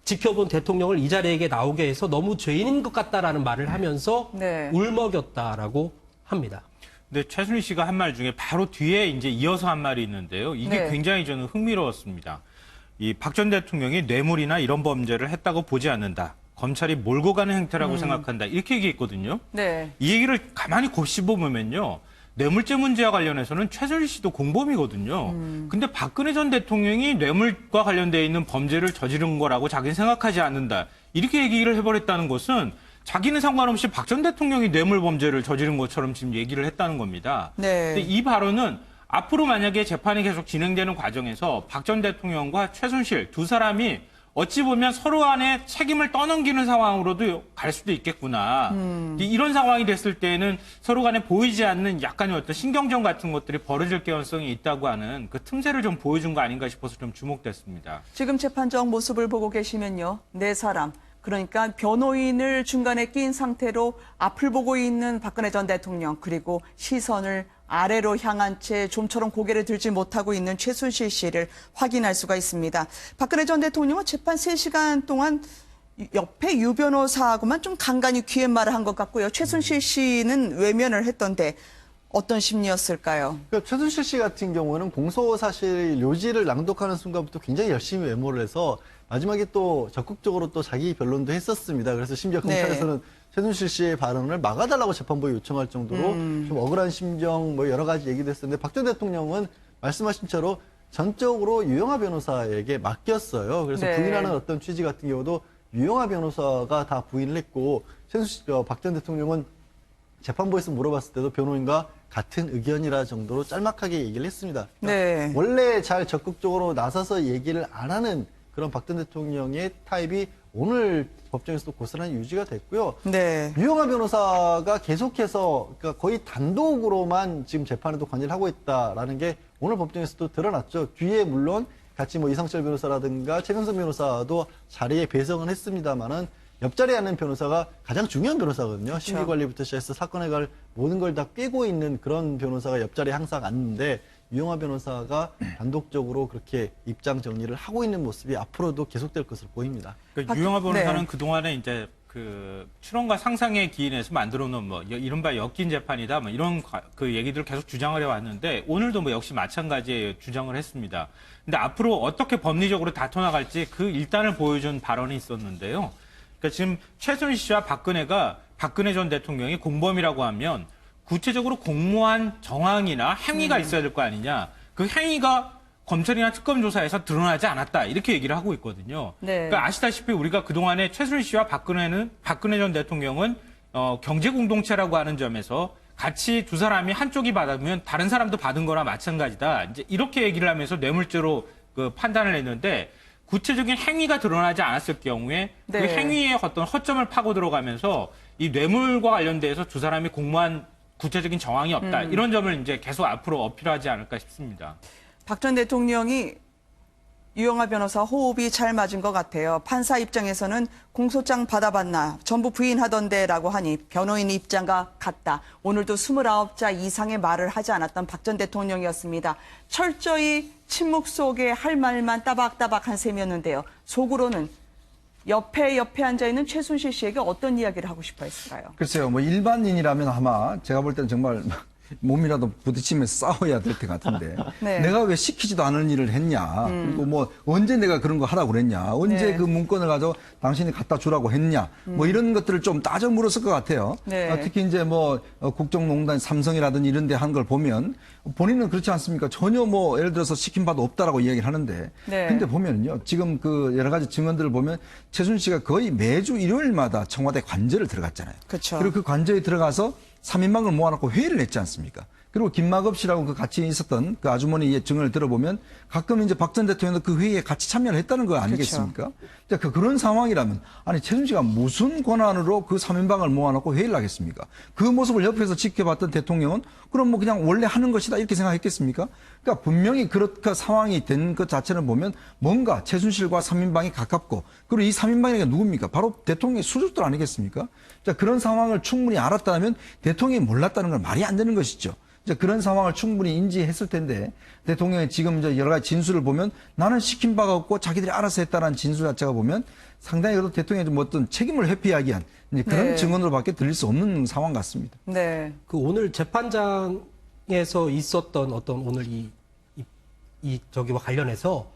지켜본 대통령을 이 자리에 나오게 해서 너무 죄인인 것 같다라는 말을 하면서 네. 울먹였다라고 합니다. 근데 최순실 씨가 한 말 중에 바로 뒤에 이제 이어서 한 말이 있는데요. 이게 네. 굉장히 저는 흥미로웠습니다. 이 박 전 대통령이 뇌물이나 이런 범죄를 했다고 보지 않는다. 검찰이 몰고 가는 행태라고 생각한다. 이렇게 얘기했거든요. 네. 이 얘기를 가만히 곱씹어보면요. 뇌물죄 문제와 관련해서는 최순실 씨도 공범이거든요. 근데 박근혜 전 대통령이 뇌물과 관련되어 있는 범죄를 저지른 거라고 자기는 생각하지 않는다. 이렇게 얘기를 해버렸다는 것은 자기는 상관없이 박 전 대통령이 뇌물 범죄를 저지른 것처럼 지금 얘기를 했다는 겁니다. 네. 근데 이 발언은 앞으로 만약에 재판이 계속 진행되는 과정에서 박 전 대통령과 최순실 두 사람이 어찌 보면 서로 간에 책임을 떠넘기는 상황으로도 갈 수도 있겠구나. 이런 상황이 됐을 때에는 서로 간에 보이지 않는 약간의 어떤 신경전 같은 것들이 벌어질 가능성이 있다고 하는 그 틈새를 좀 보여준 거 아닌가 싶어서 좀 주목됐습니다. 지금 재판정 모습을 보고 계시면요. 네 사람, 그러니까 변호인을 중간에 낀 상태로 앞을 보고 있는 박근혜 전 대통령, 그리고 시선을 아래로 향한 채 좀처럼 고개를 들지 못하고 있는 최순실 씨를 확인할 수가 있습니다. 박근혜 전 대통령은 재판 3시간 동안 옆에 유 변호사하고만 좀 간간히 귀옛말을 한 것 같고요. 최순실 씨는 외면을 했던데 어떤 심리였을까요? 그러니까 최순실 씨 같은 경우는 공소사실 요지를 낭독하는 순간부터 굉장히 열심히 메모를 해서 마지막에 또 적극적으로 또 자기 변론도 했었습니다. 그래서 심지어 검찰에서는 최순실 씨의 발언을 막아달라고 재판부에 요청할 정도로 좀 억울한 심정 뭐 여러 가지 얘기도 했었는데 박 전 대통령은 말씀하신 채로 전적으로 유영하 변호사에게 맡겼어요. 그래서 네. 부인하는 어떤 취지 같은 경우도 유영하 변호사가 다 부인을 했고 박 전 대통령은 재판부에서 물어봤을 때도 변호인과 같은 의견이라 정도로 짤막하게 얘기를 했습니다. 그러니까 네. 원래 잘 적극적으로 나서서 얘기를 안 하는 그런 박 전 대통령의 타입이 오늘 법정에서도 고스란히 유지가 됐고요. 네. 유영하 변호사가 계속해서 그러니까 거의 단독으로만 지금 재판에도 관여를 하고 있다라는 게 오늘 법정에서도 드러났죠. 뒤에 물론 같이 뭐 이상철 변호사라든가 최경선 변호사도 자리에 배석은 했습니다만은 옆자리에 앉는 변호사가 가장 중요한 변호사거든요. 심리 관리부터 시작해서 사건에 갈 모든 걸 다 꿰고 있는 그런 변호사가 옆자리에 항상 앉는데 유영하 변호사가 단독적으로 그렇게 입장 정리를 하고 있는 모습이 앞으로도 계속될 것으로 보입니다. 그러니까 유영하 변호사는 그동안에 이제 그 출원과 상상에 기인해서 만들어 놓은 뭐 이른바 엮인 재판이다 뭐 이런 그 얘기들을 계속 주장을 해왔는데 오늘도 뭐 역시 마찬가지의 주장을 했습니다. 근데 앞으로 어떻게 법리적으로 다퉈나갈지 그 일단을 보여준 발언이 있었는데요. 그러니까 지금 최순실 씨와 박근혜 전 대통령이 공범이라고 하면 구체적으로 공모한 정황이나 행위가 있어야 될 거 아니냐. 그 행위가 검찰이나 특검 조사에서 드러나지 않았다. 이렇게 얘기를 하고 있거든요. 네. 그러니까 아시다시피 우리가 그동안에 최순실 씨와 박근혜 전 대통령은 경제 공동체라고 하는 점에서 같이 두 사람이 한쪽이 받으면 다른 사람도 받은 거나 마찬가지다. 이제 이렇게 얘기를 하면서 뇌물죄로 그 판단을 했는데 구체적인 행위가 드러나지 않았을 경우에 그 네. 행위의 어떤 허점을 파고 들어가면서 이 뇌물과 관련돼서 두 사람이 공모한 구체적인 정황이 없다. 이런 점을 이제 계속 앞으로 어필하지 않을까 싶습니다. 박 전 대통령이 유영하 변호사 호흡이 잘 맞은 것 같아요. 판사 입장에서는 공소장 받아봤나 전부 부인하던데라고 하니 변호인 입장과 같다. 오늘도 29자 이상의 말을 하지 않았던 박 전 대통령이었습니다. 철저히 침묵 속에 할 말만 따박따박 한 셈이었는데요. 속으로는 옆에 앉아있는 최순실 씨에게 어떤 이야기를 하고 싶어 했을까요? 글쎄요, 뭐 일반인이라면 아마 제가 볼 때는 정말 몸이라도 부딪히면서 싸워야 될 것 같은데 네. 내가 왜 시키지도 않은 일을 했냐 그리고 뭐 언제 내가 그런 거 하라고 그랬냐 언제 네. 그 문건을 가지고 당신이 갖다 주라고 했냐 뭐 이런 것들을 좀 따져 물었을 것 같아요. 네. 특히 이제 뭐 국정농단 삼성이라든지 이런 데 한 걸 보면 본인은 그렇지 않습니까? 전혀 뭐 예를 들어서 시킨 바도 없다라고 이야기를 하는데 네. 근데 보면요 지금 그 여러 가지 증언들을 보면 최순실씨가 거의 매주 일요일마다 청와대 관저를 들어갔잖아요. 그쵸. 그리고 그 관저에 들어가서 3인방을 모아놓고 회의를 했지 않습니까? 그리고 김마급 씨라고 그 같이 있었던 그 아주머니의 증언을 들어보면 가끔 이제 박 전 대통령도 그 회의에 같이 참여를 했다는 거 아니겠습니까? 자, 그런 상황이라면 아니 최순실씨가 무슨 권한으로 그 3인방을 모아놓고 회의를 하겠습니까? 그 모습을 옆에서 지켜봤던 대통령은 그럼 뭐 그냥 원래 하는 것이다 이렇게 생각했겠습니까? 그러니까 분명히 그렇게 상황이 된 것 자체는 보면 뭔가 최순실과 3인방이 가깝고 그리고 이 3인방이 누굽니까? 바로 대통령의 수족들 아니겠습니까? 자, 그런 상황을 충분히 알았다면 대통령이 몰랐다는 건 말이 안 되는 것이죠. 이제 그런 상황을 충분히 인지했을 텐데 대통령이 지금 이제 여러 가지 진술을 보면 나는 시킨 바가 없고 자기들이 알아서 했다라는 진술 자체가 보면 상당히 그래도 대통령이 좀 어떤 책임을 회피하기 위한 이제 그런 네. 증언으로밖에 들릴 수 없는 상황 같습니다. 네. 그 오늘 재판장에서 있었던 어떤 오늘 저기와 관련해서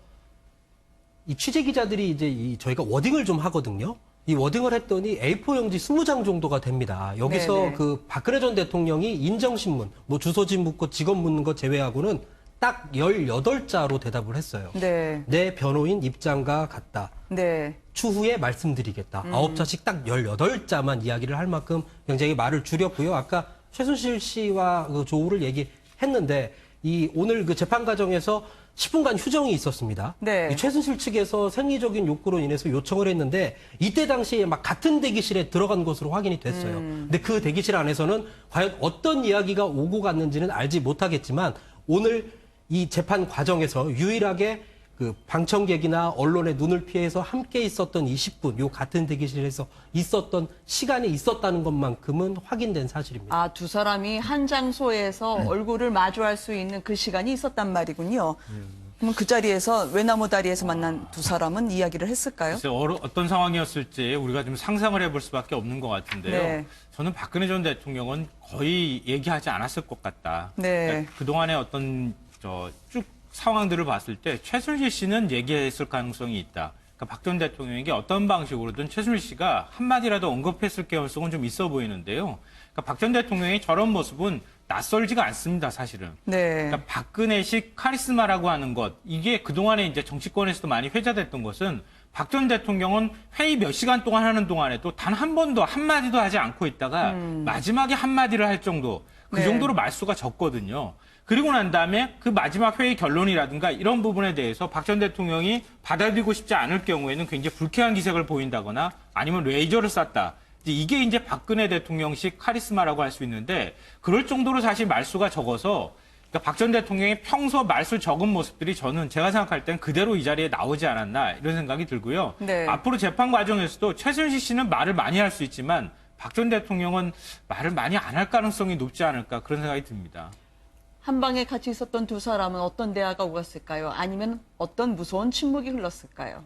이 취재 기자들이 이제 저희가 워딩을 좀 하거든요. 이 워딩을 했더니 A4 용지 20장 정도가 됩니다. 여기서 네네. 그 박근혜 전 대통령이 인정신문, 뭐 주소지 묻고 직업 묻는 거 제외하고는 딱 18자로 대답을 했어요. 네. 내 변호인 입장과 같다. 네. 추후에 말씀드리겠다. 9자씩 딱 18자만 이야기를 할 만큼 굉장히 말을 줄였고요. 아까 최순실 씨와 그 조우를 얘기했는데 오늘 그 재판 과정에서 10분간 휴정이 있었습니다. 네. 이 최순실 측에서 생리적인 욕구로 인해서 요청을 했는데 이때 당시에 막 같은 대기실에 들어간 것으로 확인이 됐어요. 근데 그 대기실 안에서는 과연 어떤 이야기가 오고 갔는지는 알지 못하겠지만 오늘 이 재판 과정에서 유일하게 그 방청객이나 언론의 눈을 피해서 함께 있었던 20분, 요 같은 대기실에서 있었던 시간이 있었다는 것만큼은 확인된 사실입니다. 아, 두 사람이 한 장소에서 얼굴을 마주할 수 있는 그 시간이 있었단 말이군요. 그럼 그 자리에서 외나무 다리에서 만난 두 사람은 이야기를 했을까요? 글쎄 어떤 상황이었을지 우리가 좀 상상을 해볼 수밖에 없는 것 같은데요. 네. 저는 박근혜 전 대통령은 거의 얘기하지 않았을 것 같다. 네. 그러니까 그동안의 어떤 쭉 상황들을 봤을 때 최순실 씨는 얘기했을 가능성이 있다. 그러니까 박 전 대통령에게 어떤 방식으로든 최순실 씨가 한마디라도 언급했을 가능성은 좀 있어 보이는데요. 그러니까 박 전 대통령의 저런 모습은 낯설지가 않습니다, 사실은. 네. 그러니까 박근혜식 카리스마라고 하는 것, 이게 그동안에 이제 정치권에서도 많이 회자됐던 것은 박 전 대통령은 회의 몇 시간 동안 하는 동안에도 단 한 번도 한마디도 하지 않고 있다가 마지막에 한마디를 할 정도, 그 네. 정도로 말수가 적거든요. 그리고 난 다음에 그 마지막 회의 결론이라든가 이런 부분에 대해서 박 전 대통령이 받아들이고 싶지 않을 경우에는 굉장히 불쾌한 기색을 보인다거나 아니면 레이저를 쐈다. 이게 이제 박근혜 대통령식 카리스마라고 할 수 있는데 그럴 정도로 사실 말수가 적어서 그러니까 박 전 대통령의 평소 말수 적은 모습들이 제가 생각할 땐 그대로 이 자리에 나오지 않았나 이런 생각이 들고요. 네. 앞으로 재판 과정에서도 최순실 씨는 말을 많이 할 수 있지만 박 전 대통령은 말을 많이 안 할 가능성이 높지 않을까 그런 생각이 듭니다. 한 방에 같이 있었던 두 사람은 어떤 대화가 오갔을까요? 아니면 어떤 무서운 침묵이 흘렀을까요?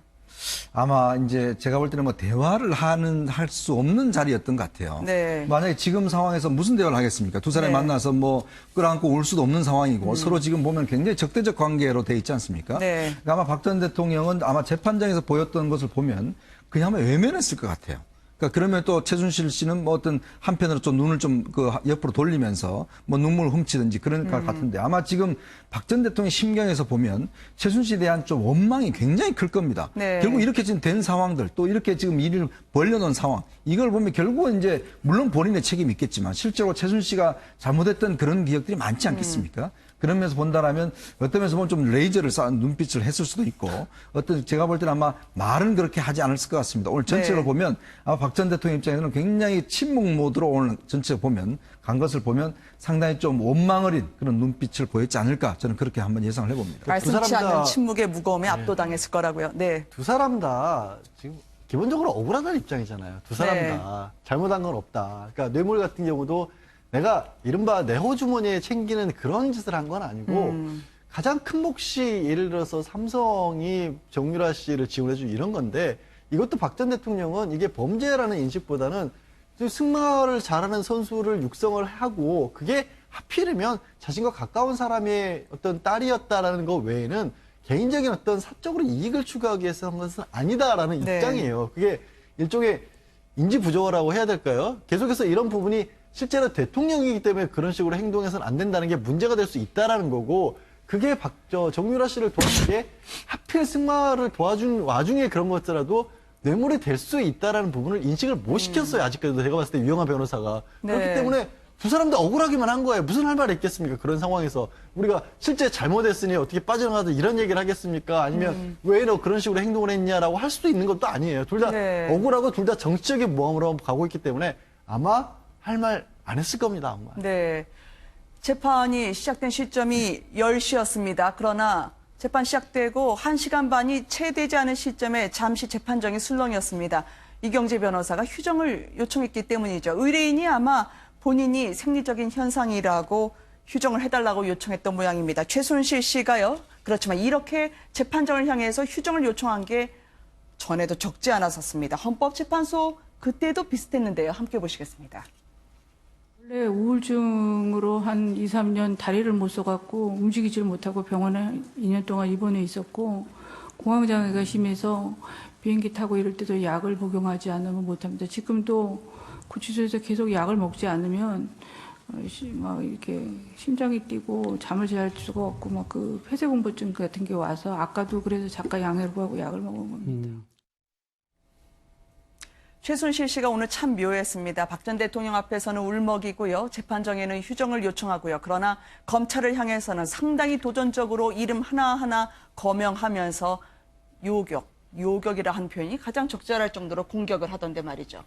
아마 이제 제가 볼 때는 뭐 대화를 할 수 없는 자리였던 것 같아요. 네. 만약에 지금 상황에서 무슨 대화를 하겠습니까? 두 사람이 네. 만나서 뭐 끌어안고 올 수도 없는 상황이고 서로 지금 보면 굉장히 적대적 관계로 돼 있지 않습니까? 네. 그러니까 아마 박 전 대통령은 아마 재판장에서 보였던 것을 보면 그냥 아마 외면했을 것 같아요. 그러니까 그러면 또 최순실 씨는 뭐 어떤 한편으로 좀 눈을 좀 그 옆으로 돌리면서 뭐 눈물을 훔치든지 그런 것 같은데 아마 지금 박 전 대통령 심경에서 보면 최순실에 대한 좀 원망이 굉장히 클 겁니다. 네. 결국 이렇게 지금 된 상황들 또 이렇게 지금 일을 벌려놓은 상황 이걸 보면 결국은 이제 물론 본인의 책임이 있겠지만 실제로 최순실 씨가 잘못했던 그런 기억들이 많지 않겠습니까? 그런 면에서 본다라면 어떤 면에서 보면 좀 레이저를 쏴 눈빛을 했을 수도 있고 어떤 제가 볼 때는 아마 말은 그렇게 하지 않았을 것 같습니다. 오늘 전체로 네. 보면 아마 박 전 대통령 입장에서는 굉장히 침묵 모드로 오늘 전체 보면 간 것을 보면 상당히 좀 원망 어린 그런 눈빛을 보였지 않을까 저는 그렇게 한번 예상을 해봅니다. 말씀치 사람 다- 않는 침묵의 무거움에 압도당했을 거라고요. 네. 두 사람 다 지금 기본적으로 억울하다는 입장이잖아요. 두 사람 네. 다 잘못한 건 없다. 그러니까 뇌물 같은 경우도 내가 이른바 내호 주머니에 챙기는 그런 짓을 한 건 아니고 가장 큰 몫이 예를 들어서 삼성이 정유라 씨를 지원해준 이런 건데 이것도 박 전 대통령은 이게 범죄라는 인식보다는 승마를 잘하는 선수를 육성을 하고 그게 하필이면 자신과 가까운 사람의 어떤 딸이었다라는 것 외에는 개인적인 어떤 사적으로 이익을 추구하기 위해서 한 것은 아니다라는 네. 입장이에요. 그게 일종의 인지 부조화라고 해야 될까요? 계속해서 이런 부분이 실제로 대통령이기 때문에 그런 식으로 행동해서는 안 된다는 게 문제가 될 수 있다라는 거고, 그게 정유라 씨를 도와준 게 하필 승마를 도와준 와중에 그런 것더라도 뇌물이 될 수 있다라는 부분을 인식을 못 시켰어요. 아직까지도 제가 봤을 때 유영하 변호사가. 네. 그렇기 때문에 두 사람도 억울하기만 한 거예요. 무슨 할 말이 있겠습니까? 그런 상황에서 우리가 실제 잘못했으니 어떻게 빠져나가도 이런 얘기를 하겠습니까? 아니면 왜 너 그런 식으로 행동을 했냐라고 할 수도 있는 것도 아니에요. 둘 다 네. 억울하고 둘 다 정치적인 모함으로 가고 있기 때문에 아마 할 말 안 했을 겁니다. 아마. 네. 재판이 시작된 시점이 10시였습니다. 그러나 재판 시작되고 1시간 반이 채 되지 않은 시점에 잠시 재판정이 술렁이었습니다. 이경재 변호사가 휴정을 요청했기 때문이죠. 의뢰인이 아마 본인이 생리적인 현상이라고 휴정을 해달라고 요청했던 모양입니다. 최순실 씨가요. 그렇지만 이렇게 재판정을 향해서 휴정을 요청한 게 전에도 적지 않았었습니다. 헌법재판소 그때도 비슷했는데요. 함께 보시겠습니다. 원래 우울증으로 한 2, 3년 다리를 못 써갖고 움직이질 못하고 병원에 2년 동안 입원해 있었고 공황장애가 심해서 비행기 타고 이럴 때도 약을 복용하지 않으면 못합니다. 지금도 구치소에서 계속 약을 먹지 않으면 막 이렇게 심장이 뛰고 잠을 잘 수가 없고 막 그 폐쇄공포증 같은 게 와서 아까도 그래서 작가 양해를 구하고 약을 먹은 겁니다. 최순실 씨가 오늘 참 묘했습니다. 박 전 대통령 앞에서는 울먹이고요. 재판정에는 휴정을 요청하고요. 그러나 검찰을 향해서는 상당히 도전적으로 이름 하나하나 거명하면서 요격이라 한 표현이 가장 적절할 정도로 공격을 하던데 말이죠.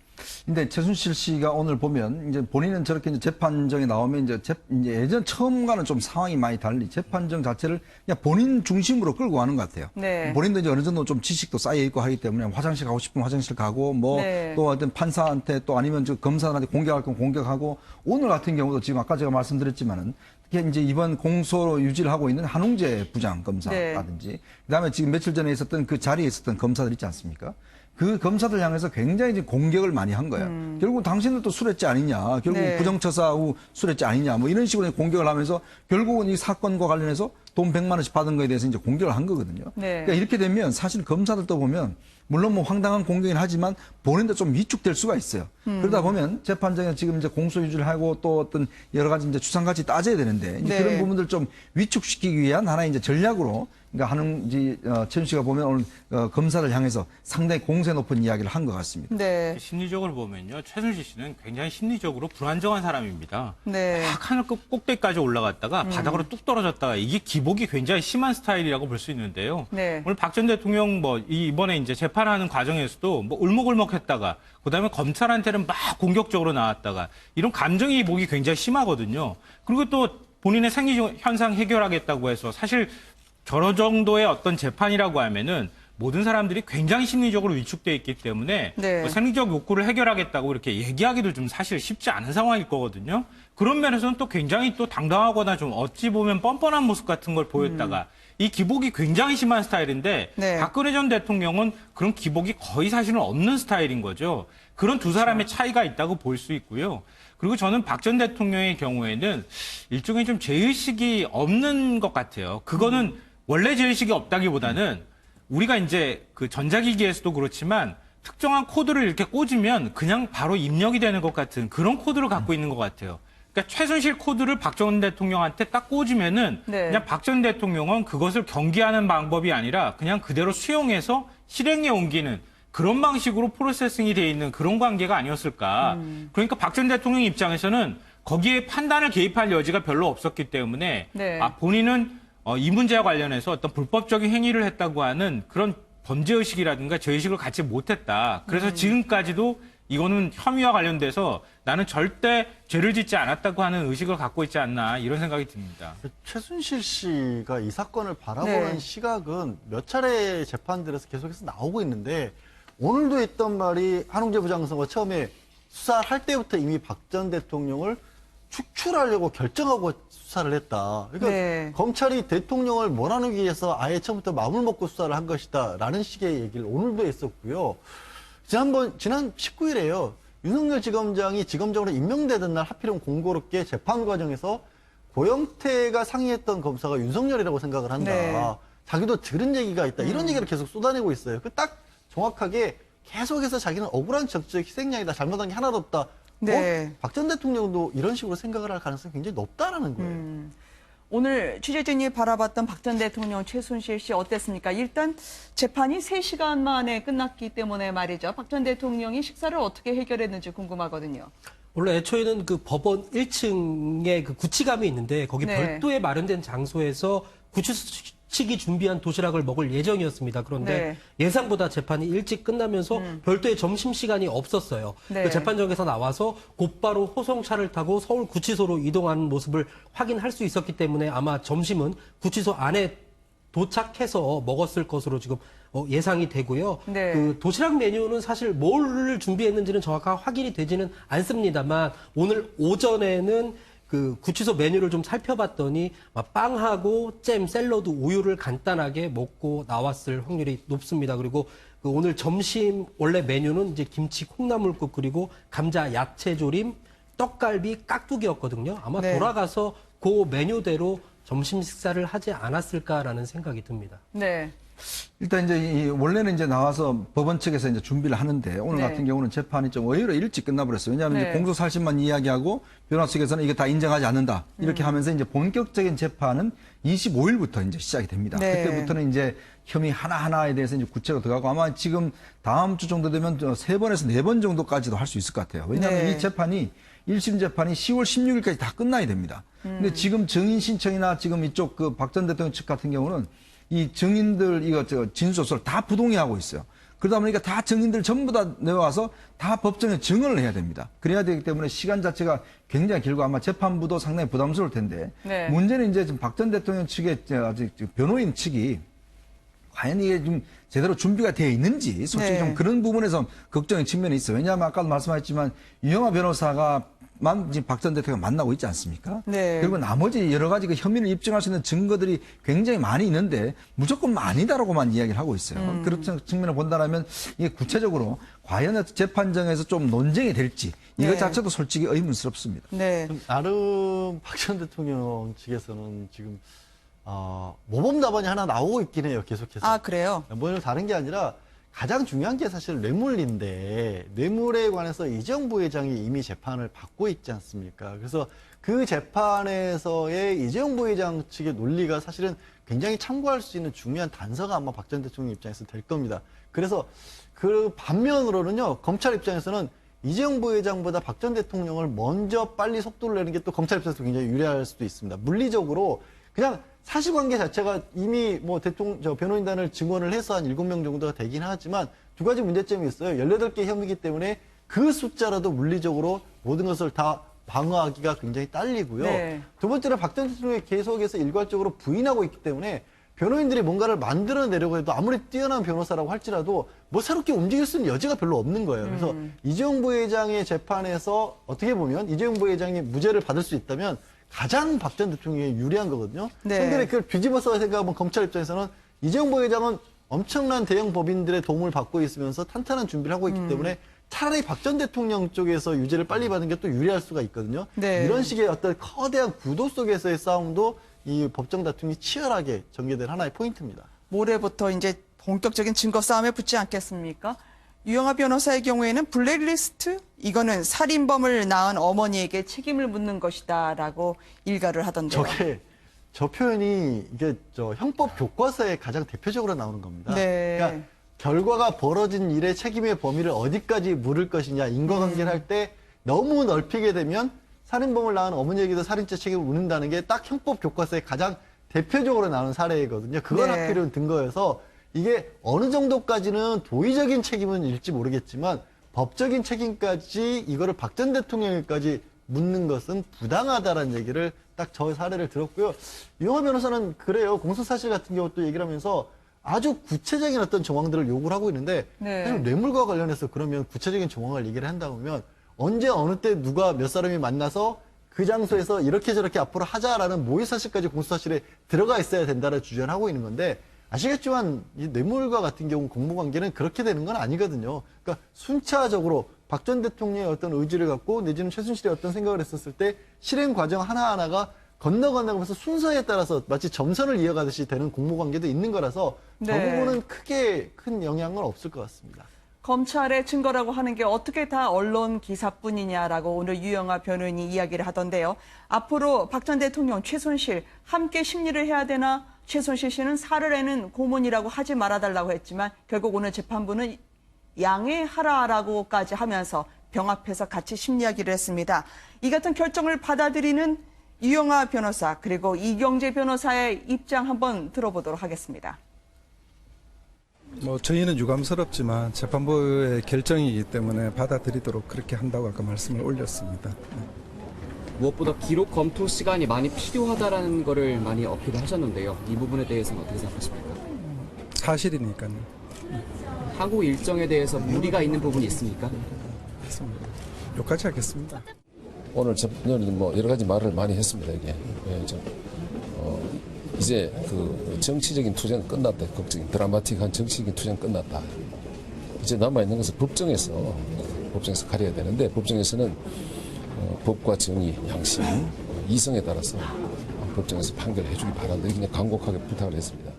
근데 최순실 씨가 오늘 보면 이제 본인은 저렇게 이제 재판정에 나오면 이제 예전 처음과는 좀 상황이 많이 달리 재판정 자체를 그냥 본인 중심으로 끌고 가는 것 같아요. 네. 본인도 이제 어느 정도 좀 지식도 쌓여 있고 하기 때문에 화장실 가고 싶으면 화장실 가고 뭐 또 네. 어떤 판사한테 또 아니면 저 검사한테 공격할 건 공격하고 오늘 같은 경우도 지금 아까 제가 말씀드렸지만은 특히 이제 이번 공소 유지를 하고 있는 한웅재 부장 검사라든지 그다음에 지금 며칠 전에 있었던 그 자리에 있었던 검사들 있지 않습니까? 그 검사들 향해서 굉장히 이제 공격을 많이 한 거예요. 결국 당신들도 술했지 아니냐, 결국 네. 부정처사 후 술했지 아니냐, 뭐 이런 식으로 공격을 하면서 결국은 이 사건과 관련해서 돈 100만 원씩 받은 거에 대해서 이제 공격을 한 거거든요. 네. 그러니까 이렇게 되면 사실 검사들도 보면 물론 뭐 황당한 공격이긴 하지만 본인도 좀 위축될 수가 있어요. 그러다 보면 재판장에 지금 이제 공소 유지를 하고 또 어떤 여러 가지 이제 추상같이 따져야 되는데 이제 네. 그런 부분들 좀 위축시키기 위한 하나의 이제 전략으로 그러니까 최순 씨가 보면 오늘 검사를 향해서 상당히 공세 높은 이야기를 한 것 같습니다. 네. 심리적으로 보면요, 최순실 씨는 굉장히 심리적으로 불안정한 사람입니다. 네. 막 하늘 꼭대기까지 올라갔다가 바닥으로 뚝 떨어졌다가 이게 기복이 굉장히 심한 스타일이라고 볼 수 있는데요. 네. 오늘 박 전 대통령 이번에 이제 재판하는 과정에서도 뭐 울먹울먹했다가 그다음에 검찰한테는 막 공격적으로 나왔다가 이런 감정의 이복이 굉장히 심하거든요. 그리고 또 본인의 생리 현상 해결하겠다고 해서 사실 저런 정도의 어떤 재판이라고 하면은 모든 사람들이 굉장히 심리적으로 위축돼 있기 때문에 네. 뭐 생리적 욕구를 해결하겠다고 이렇게 얘기하기도 좀 사실 쉽지 않은 상황일 거거든요. 그런 면에서는 또 굉장히 또 당당하거나 좀 어찌 보면 뻔뻔한 모습 같은 걸 보였다가 이 기복이 굉장히 심한 스타일인데 네. 박근혜 전 대통령은 그런 기복이 거의 사실은 없는 스타일인 거죠. 그런 두 사람의 차이가 있다고 볼 수 있고요. 그리고 저는 박 전 대통령의 경우에는 일종의 좀 죄의식이 없는 것 같아요. 그거는 원래 죄의식이 없다기보다는 우리가 이제 그 전자기기에서도 그렇지만 특정한 코드를 이렇게 꽂으면 그냥 바로 입력이 되는 것 같은 그런 코드를 갖고 있는 것 같아요. 그러니까 최순실 코드를 박 전 대통령한테 딱 꽂으면은 네. 그냥 박 전 대통령은 그것을 경계하는 방법이 아니라 그냥 그대로 수용해서 실행에 옮기는 그런 방식으로 프로세싱이 돼 있는 그런 관계가 아니었을까. 그러니까 박 전 대통령 입장에서는 거기에 판단을 개입할 여지가 별로 없었기 때문에 네. 본인은 이 문제와 관련해서 어떤 불법적인 행위를 했다고 하는 그런 범죄의식이라든가 죄의식을 갖지 못했다. 그래서 지금까지도 이거는 혐의와 관련돼서 나는 절대 죄를 짓지 않았다고 하는 의식을 갖고 있지 않나 이런 생각이 듭니다. 최순실 씨가 이 사건을 바라보는 네. 시각은 몇 차례 재판들에서 계속해서 나오고 있는데 오늘도 했던 말이 한웅재 부장검사가 처음에 수사할 때부터 이미 박 전 대통령을 축출하려고 결정하고 수사를 했다. 그러니까 네. 검찰이 대통령을 몰아내기 위해서 아예 처음부터 마음을 먹고 수사를 한 것이다. 라는 식의 얘기를 오늘도 했었고요. 지난 19일에요. 윤석열 지검장이 지검장으로 임명되던 날 하필이면 공교롭게 재판 과정에서 고영태가 상의했던 검사가 윤석열이라고 생각을 한다. 네. 자기도 들은 얘기가 있다. 이런 얘기를 계속 쏟아내고 있어요. 그 딱 정확하게 계속해서 자기는 억울한 정치적 희생양이다. 잘못한 게 하나도 없다. 네. 박 전 대통령도 이런 식으로 생각을 할 가능성이 굉장히 높다라는 거예요. 오늘 취재진이 바라봤던 박 전 대통령 최순실 씨 어땠습니까? 일단 재판이 3시간 만에 끝났기 때문에 말이죠. 박 전 대통령이 식사를 어떻게 해결했는지 궁금하거든요. 원래 애초에는 그 법원 1층에 그 구치감이 있는데 거기 네. 별도에 마련된 장소에서 구치소 측이 준비한 도시락을 먹을 예정이었습니다. 그런데 예상보다 재판이 일찍 끝나면서 별도의 점심시간이 없었어요. 네. 그 재판정에서 나와서 곧바로 호송차를 타고 서울 구치소로 이동하는 모습을 확인할 수 있었기 때문에 아마 점심은 구치소 안에 도착해서 먹었을 것으로 지금 예상이 되고요. 네. 그 도시락 메뉴는 사실 뭘 준비했는지는 정확하게 확인이 되지는 않습니다만 오늘 오전에는 그 구치소 메뉴를 좀 살펴봤더니 빵하고 잼, 샐러드, 우유를 간단하게 먹고 나왔을 확률이 높습니다. 그리고 그 오늘 점심 원래 메뉴는 이제 김치 콩나물국 그리고 감자 야채조림, 떡갈비, 깍두기였거든요. 아마 네. 돌아가서 그 메뉴대로 점심 식사를 하지 않았을까라는 생각이 듭니다. 네. 일단 이제 원래는 이제 나와서 법원 측에서 이제 준비를 하는데 오늘 네. 같은 경우는 재판이 좀 의외로 일찍 끝나버렸어요. 왜냐하면 네. 이제 공소사실만 이야기하고 변호사 측에서는 이거 다 인정하지 않는다. 이렇게 하면서 이제 본격적인 재판은 25일부터 이제 시작이 됩니다. 네. 그때부터는 이제 혐의 하나하나에 대해서 이제 구체로 들어가고 아마 지금 다음 주 정도 되면 3번에서 4번 정도까지도 할 수 있을 것 같아요. 왜냐하면 네. 이 재판이 1심 재판이 10월 16일까지 다 끝나야 됩니다. 근데 지금 증인 신청이나 지금 이쪽 그 박 전 대통령 측 같은 경우는 이 증인들 이거 진술서를 다 부동의하고 있어요. 그러다 보니까 다 증인들 전부 다 내와서 다 법정에 증언을 해야 됩니다. 그래야 되기 때문에 시간 자체가 굉장히 길고 아마 재판부도 상당히 부담스러울 텐데 네. 문제는 이제 박 전 대통령 측의 아직 변호인 측이 과연 이게 좀 제대로 준비가 되어 있는지 솔직히 네. 좀 그런 부분에서 걱정의 측면이 있어요. 왜냐하면 아까도 말씀하셨지만 유영하 변호사가 지금 박 전 대통령 만나고 있지 않습니까? 네. 그리고 나머지 여러 가지 그 혐의를 입증할 수 있는 증거들이 굉장히 많이 있는데 무조건 아니다라고만 이야기를 하고 있어요. 그런 측면을 본다면 이게 구체적으로 과연 재판정에서 좀 논쟁이 될지 이것 네. 자체도 솔직히 의문스럽습니다. 네. 나름 박 전 대통령 측에서는 지금 모범 답안이 하나 나오고 있긴 해요. 계속해서. 아, 그래요? 뭐는 다른 게 아니라 가장 중요한 게 사실 뇌물인데 뇌물에 관해서 이재용 부회장이 이미 재판을 받고 있지 않습니까? 그래서 그 재판에서의 이재용 부회장 측의 논리가 사실은 굉장히 참고할 수 있는 중요한 단서가 아마 박 전 대통령 입장에서 될 겁니다. 그래서 그 반면으로는요, 검찰 입장에서는 이재용 부회장보다 박 전 대통령을 먼저 빨리 속도를 내는 게 또 검찰 입장에서 굉장히 유리할 수도 있습니다. 물리적으로 그냥 사실관계 자체가 이미 뭐 변호인단을 증언을 해서 한 7명 정도가 되긴 하지만 두 가지 문제점이 있어요. 18개 혐의이기 때문에 그 숫자라도 물리적으로 모든 것을 다 방어하기가 굉장히 딸리고요. 네. 두 번째는 박 전 대통령이 계속해서 일괄적으로 부인하고 있기 때문에 변호인들이 뭔가를 만들어내려고 해도 아무리 뛰어난 변호사라고 할지라도 뭐 새롭게 움직일 수 있는 여지가 별로 없는 거예요. 그래서 이재용 부회장의 재판에서 어떻게 보면 이재용 부회장이 무죄를 받을 수 있다면 가장 박 전 대통령이 유리한 거거든요. 네. 상대를 그걸 뒤집어서 생각하면 검찰 입장에서는 이재용 부회장은 엄청난 대형 법인들의 도움을 받고 있으면서 탄탄한 준비를 하고 있기 때문에 차라리 박 전 대통령 쪽에서 유죄를 빨리 받는 게 또 유리할 수가 있거든요. 네. 이런 식의 어떤 커다란 구도 속에서의 싸움도 이 법정 다툼이 치열하게 전개된 하나의 포인트입니다. 모레부터 이제 본격적인 증거 싸움에 붙지 않겠습니까? 유영하 변호사의 경우에는 블랙리스트? 이거는 살인범을 낳은 어머니에게 책임을 묻는 것이다라고 일가를 하던데요. 저 표현이 이게 형법 교과서에 가장 대표적으로 나오는 겁니다. 네. 그러니까 결과가 벌어진 일의 책임의 범위를 어디까지 물을 것이냐 인과관계를 할 때 너무 넓히게 되면 살인범을 낳은 어머니에게도 살인죄 책임을 묻는다는 게 딱 형법 교과서에 가장 대표적으로 나오는 사례거든요. 그걸 네. 하필은 근거여서 이게 어느 정도까지는 도의적인 책임은 일지 모르겠지만 법적인 책임까지 이거를 박 전 대통령에게까지 묻는 것은 부당하다라는 얘기를 딱 저 사례를 들었고요. 유영하 변호사는 그래요. 공소사실 같은 경우도 얘기를 하면서 아주 구체적인 어떤 정황들을 요구를 하고 있는데 네. 사실 뇌물과 관련해서 그러면 구체적인 정황을 얘기를 한다고 하면 언제 어느 때 누가 몇 사람이 만나서 그 장소에서 이렇게 저렇게 앞으로 하자라는 모의사실까지 공소사실에 들어가 있어야 된다를 주장하고 있는 건데 아시겠지만 이 뇌물과 같은 경우 공모관계는 그렇게 되는 건 아니거든요. 그러니까 순차적으로 박 전 대통령의 어떤 의지를 갖고 내지는 최순실의 어떤 생각을 했었을 때 실행 과정 하나하나가 건너가면서 순서에 따라서 마치 점선을 이어가듯이 되는 공모관계도 있는 거라서 저 네. 부분은 크게 큰 영향은 없을 것 같습니다. 검찰의 증거라고 하는 게 어떻게 다 언론 기사뿐이냐라고 오늘 유영아 변호인이 이야기를 하던데요. 앞으로 박 전 대통령, 최순실 함께 심리를 해야 되나? 최순실 씨는 살을 내는 고문이라고 하지 말아달라고 했지만 결국 오늘 재판부는 양해하라라고까지 하면서 병합해서 같이 심리하기로 했습니다. 이 같은 결정을 받아들이는 유영아 변호사 그리고 이경재 변호사의 입장 한번 들어보도록 하겠습니다. 저희는 유감스럽지만 재판부의 결정이기 때문에 받아들이도록 그렇게 한다고 아까 말씀을 올렸습니다. 무엇보다 기록 검토 시간이 많이 필요하다라는 거를 많이 어필을 하셨는데요. 이 부분에 대해서는 어떻게 생각하십니까? 사실이니까요. 항고 일정에 대해서 무리가 있는 부분이 있습니까? 그렇습니다. 욕하지 않겠습니다. 오늘 여러 가지 말을 많이 했습니다. 이게 이제 그 정치적인 투쟁은 끝났다. 걱정, 드라마틱한 정치적인 투쟁은 끝났다. 이제 남아 있는 것은 법정에서 가려야 되는데 법정에서는 법과 정의, 양심, 이성에 따라서 법정에서 판결해 주기 바란다. 그냥 간곡하게 부탁을 했습니다.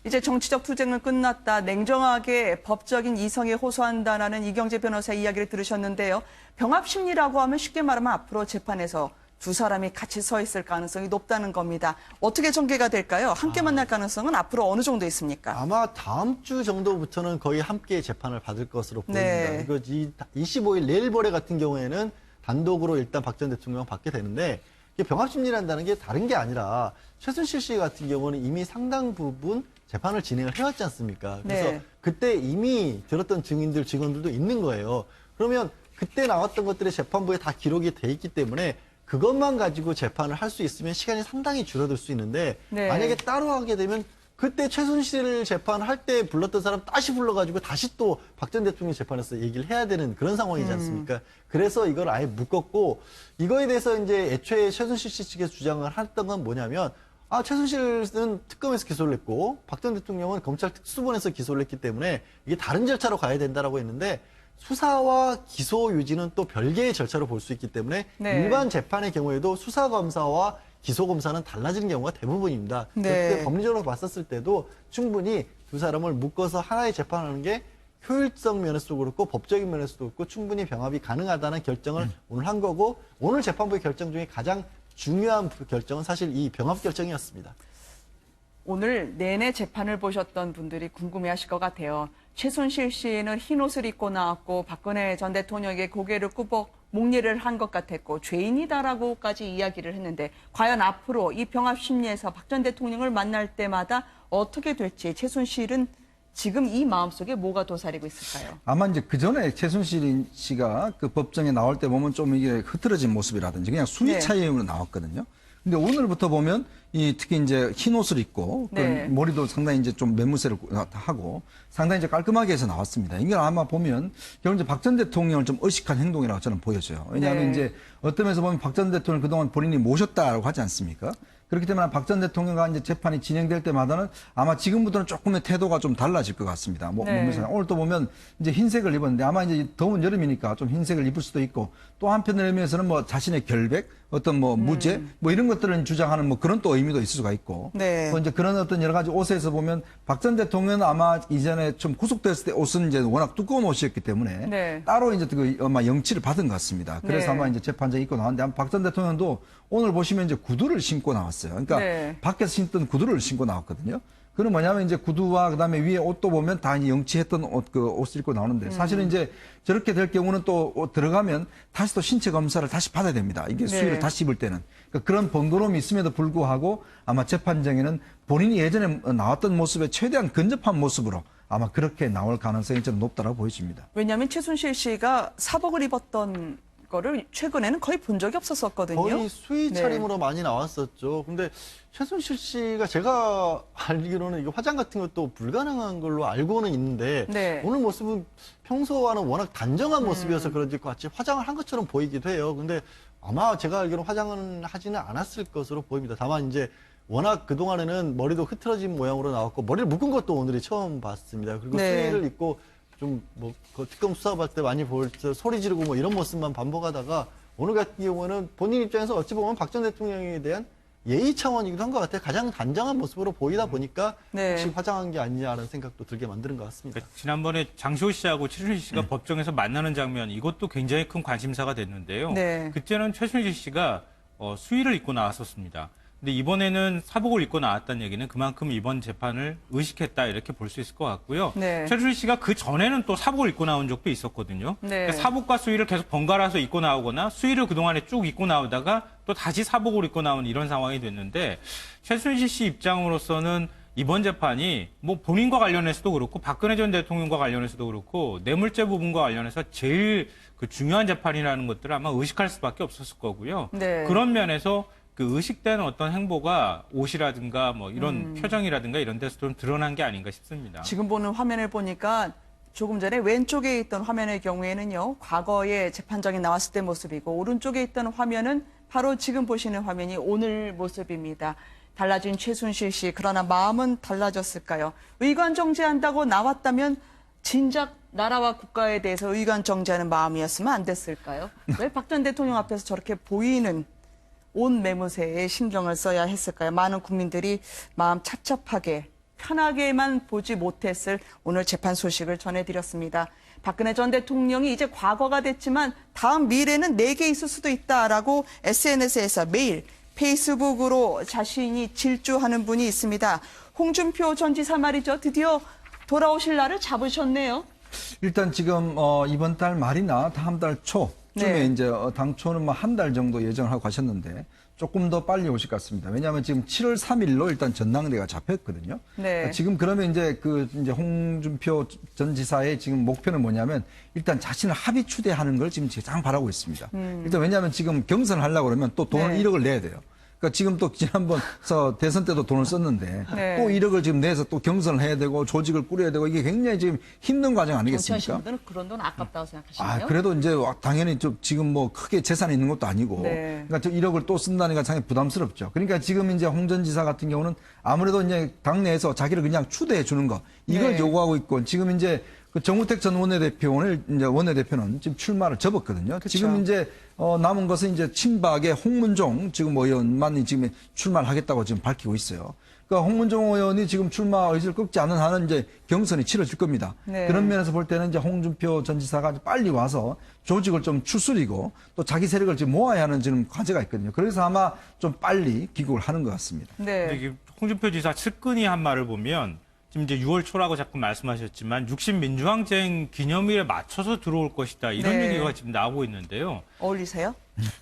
이제 정치적 투쟁은 끝났다. 냉정하게 법적인 이성에 호소한다라는 이경재 변호사의 이야기를 들으셨는데요. 병합 심리라고 하면 쉽게 말하면 앞으로 재판에서 두 사람이 같이 서 있을 가능성이 높다는 겁니다. 어떻게 전개가 될까요? 함께 만날 가능성은 앞으로 어느 정도 있습니까? 아마 다음 주 정도부터는 거의 함께 재판을 받을 것으로 보입니다. 네. 그리고 25일 내일 모레 같은 경우에는 단독으로 일단 박 전 대통령 받게 되는데 이게 병합심리란다는 게 다른 게 아니라 최순실 씨 같은 경우는 이미 상당 부분 재판을 진행을 해왔지 않습니까? 그래서 네. 그때 이미 들었던 증인들, 직원들도 있는 거예요. 그러면 그때 나왔던 것들이 재판부에 다 기록이 돼 있기 때문에 그것만 가지고 재판을 할 수 있으면 시간이 상당히 줄어들 수 있는데 네. 만약에 따로 하게 되면 그때 최순실 재판할 때 불렀던 사람 다시 불러가지고 다시 또 박 전 대통령 재판에서 얘기를 해야 되는 그런 상황이지 않습니까? 그래서 이걸 아예 묶었고 이거에 대해서 이제 애초에 최순실 씨 측에서 주장을 했던 건 뭐냐면 최순실은 특검에서 기소를 했고 박 전 대통령은 검찰 특수본에서 기소를 했기 때문에 이게 다른 절차로 가야 된다라고 했는데 수사와 기소 유지는 또 별개의 절차로 볼 수 있기 때문에 네. 일반 재판의 경우에도 수사검사와 기소검사는 달라지는 경우가 대부분입니다. 네. 그때 법리적으로 봤었을 때도 충분히 두 사람을 묶어서 하나의 재판하는 게 효율성 면에서도 그렇고 법적인 면에서도 그렇고 충분히 병합이 가능하다는 결정을 오늘 한 거고 오늘 재판부의 결정 중에 가장 중요한 결정은 사실 이 병합 결정이었습니다. 오늘 내내 재판을 보셨던 분들이 궁금해하실 것 같아요. 최순실 씨는 흰 옷을 입고 나왔고 박근혜 전 대통령에게 고개를 끄덕 목례를 한 것 같았고 죄인이다라고까지 이야기를 했는데 과연 앞으로 이 병합 심리에서 박 전 대통령을 만날 때마다 어떻게 될지 최순실은 지금 이 마음속에 뭐가 도사리고 있을까요? 아마 이제 그 전에 최순실 씨가 그 법정에 나올 때 보면 좀 이게 흐트러진 모습이라든지 그냥 순위 네. 차이로 나왔거든요. 근데 오늘부터 보면 특히 이제 흰 옷을 입고 네. 머리도 상당히 이제 좀 매무새를 하고 상당히 이제 깔끔하게 해서 나왔습니다. 이걸 아마 보면 결국 이제 박 전 대통령을 좀 의식한 행동이라고 저는 보여져요. 왜냐하면 네. 이제 어떤 면에서 보면 박 전 대통령 그동안 본인이 모셨다라고 하지 않습니까? 그렇기 때문에 박 전 대통령과 이제 재판이 진행될 때마다는 아마 지금부터는 조금의 태도가 좀 달라질 것 같습니다. 네. 오늘 또 보면 이제 흰색을 입었는데 아마 이제 더운 여름이니까 좀 흰색을 입을 수도 있고 또 한편의 의미에서는 뭐 자신의 결백, 어떤 뭐 무죄, 뭐 이런 것들을 주장하는 뭐 그런 또 의미도 있을 수가 있고. 네. 또 이제 그런 어떤 여러 가지 옷에서 보면 박 전 대통령은 아마 이전에 좀 구속됐을 때 옷은 이제 워낙 두꺼운 옷이었기 때문에 네. 따로 이제 그 아마 영치를 받은 것 같습니다. 그래서 네. 아마 이제 재판장에 입고 나왔는데 아마 박 전 대통령도 오늘 보시면 이제 구두를 신고 나왔어요. 그러니까 네. 밖에서 신던 구두를 신고 나왔거든요. 그건 뭐냐면 이제 구두와 그다음에 위에 옷도 보면 다 이제 영치했던 옷을 입고 나오는데 사실은 이제 저렇게 될 경우는 또 들어가면 다시 또 신체 검사를 다시 받아야 됩니다. 이게 네. 수의를 다시 입을 때는. 그러니까 그런 번거로움이 있음에도 불구하고 아마 재판장에는 본인이 예전에 나왔던 모습에 최대한 근접한 모습으로 아마 그렇게 나올 가능성이 좀 높다고 보여집니다. 왜냐하면 최순실 씨가 사복을 입었던 거를 최근에는 거의 본 적이 없었거든요. 거의 수의 네. 차림으로 많이 나왔었죠. 근데 최순실 씨가 제가 알기로는 이거 화장 같은 것도 불가능한 걸로 알고는 있는데 네. 오늘 모습은 평소와는 워낙 단정한 모습이어서 그런지 같이 화장을 한 것처럼 보이기도 해요. 근데 아마 제가 알기로는 화장은 하지는 않았을 것으로 보입니다. 다만 이제 워낙 그동안에는 머리도 흐트러진 모양으로 나왔고 머리를 묶은 것도 오늘이 처음 봤습니다. 그리고 네. 수의를 입고 좀 뭐 특검 수사받을 때 많이 볼 때 소리 지르고 뭐 이런 모습만 반복하다가 오늘 같은 경우는 본인 입장에서 어찌 보면 박 전 대통령에 대한 예의 차원이기도 한 것 같아요. 가장 단정한 모습으로 보이다 보니까 네. 혹시 화장한 게 아니냐라는 생각도 들게 만드는 것 같습니다. 그러니까 지난번에 장시호 씨하고 최순실 씨가 법정에서 만나는 장면 이것도 굉장히 큰 관심사가 됐는데요. 네. 그때는 최순실 씨가 수의를 입고 나왔었습니다. 근데 이번에는 사복을 입고 나왔다는 얘기는 그만큼 이번 재판을 의식했다 이렇게 볼 수 있을 것 같고요. 네. 최순실 씨가 그 전에는 또 사복을 입고 나온 적도 있었거든요. 네. 그러니까 사복과 수의를 계속 번갈아서 입고 나오거나 수의를 그동안에 쭉 입고 나오다가 또 다시 사복을 입고 나오는 이런 상황이 됐는데 최순실 씨 입장으로서는 이번 재판이 뭐 본인과 관련해서도 그렇고 박근혜 전 대통령과 관련해서도 그렇고 뇌물죄 부분과 관련해서 제일 그 중요한 재판이라는 것들을 아마 의식할 수밖에 없었을 거고요. 네. 그런 면에서 그 의식된 어떤 행보가 옷이라든가 뭐 이런 표정이라든가 이런 데서 좀 드러난 게 아닌가 싶습니다. 지금 보는 화면을 보니까 조금 전에 왼쪽에 있던 화면의 경우에는요, 과거에 재판장이 나왔을 때 모습이고, 오른쪽에 있던 화면은 바로 지금 보시는 화면이 오늘 모습입니다. 달라진 최순실 씨, 그러나 마음은 달라졌을까요? 의관 정지한다고 나왔다면 진작 나라와 국가에 대해서 의관 정지하는 마음이었으면 안 됐을까요? 왜 박 전 대통령 앞에서 저렇게 보이는 온 매무새에 신경을 써야 했을까요? 많은 국민들이 마음 찹찹하게 편하게만 보지 못했을 오늘 재판 소식을 전해드렸습니다. 박근혜 전 대통령이 이제 과거가 됐지만 다음 미래는 내게 있을 수도 있다라고 SNS에서 매일 페이스북으로 자신이 질주하는 분이 있습니다. 홍준표 전 지사 말이죠. 드디어 돌아오실 날을 잡으셨네요. 일단 지금 이번 달 말이나 다음 달 초쯤에 네. 이제 당초는 뭐 한 달 정도 예정을 하고 가셨는데 조금 더 빨리 오실 것 같습니다. 왜냐하면 지금 7월 3일로 일단 전당대회가 잡혔거든요. 네. 그러니까 지금 그러면 이제 이제 홍준표 전 지사의 지금 목표는 뭐냐면 일단 자신을 합의 추대하는 걸 지금 가장 바라고 있습니다. 일단 왜냐하면 지금 경선을 하려고 그러면 또 돈을 네. 1억을 내야 돼요. 그러니까 지금 또 지난번 대선 때도 돈을 썼는데 네. 또 1억을 지금 내서 또 경선을 해야 되고 조직을 꾸려야 되고 이게 굉장히 지금 힘든 과정 아니겠습니까? 정치하시는 분들은 그런 돈 아깝다고 생각하시나요? 그래도 이제 당연히 좀 지금 뭐 크게 재산이 있는 것도 아니고, 네. 그러니까 저 1억을 또 쓴다니까 상당히 부담스럽죠. 그러니까 지금 이제 홍 전 지사 같은 경우는 아무래도 이제 당내에서 자기를 그냥 추대해 주는 거, 이걸 네. 요구하고 있고, 지금 이제 그 정우택 전 원내대표는 지금 출마를 접었거든요. 그쵸. 지금 이제 남은 것은 이제 친박의 홍문종 지금 의원만이 지금 출마를 하겠다고 지금 밝히고 있어요. 그러니까 홍문종 의원이 지금 출마 의지를 꺾지 않는 한은 이제 경선이 치러질 겁니다. 네. 그런 면에서 볼 때는 이제 홍준표 전 지사가 빨리 와서 조직을 좀 추스리고 또 자기 세력을 지금 모아야 하는 지금 과제가 있거든요. 그래서 아마 좀 빨리 귀국을 하는 것 같습니다. 네. 근데 이게 홍준표 지사 측근이 한 말을 보면 지금 이제 6월 초라고 자꾸 말씀하셨지만 60민주항쟁 기념일에 맞춰서 들어올 것이다 이런 네. 얘기가 지금 나오고 있는데요. 어울리세요?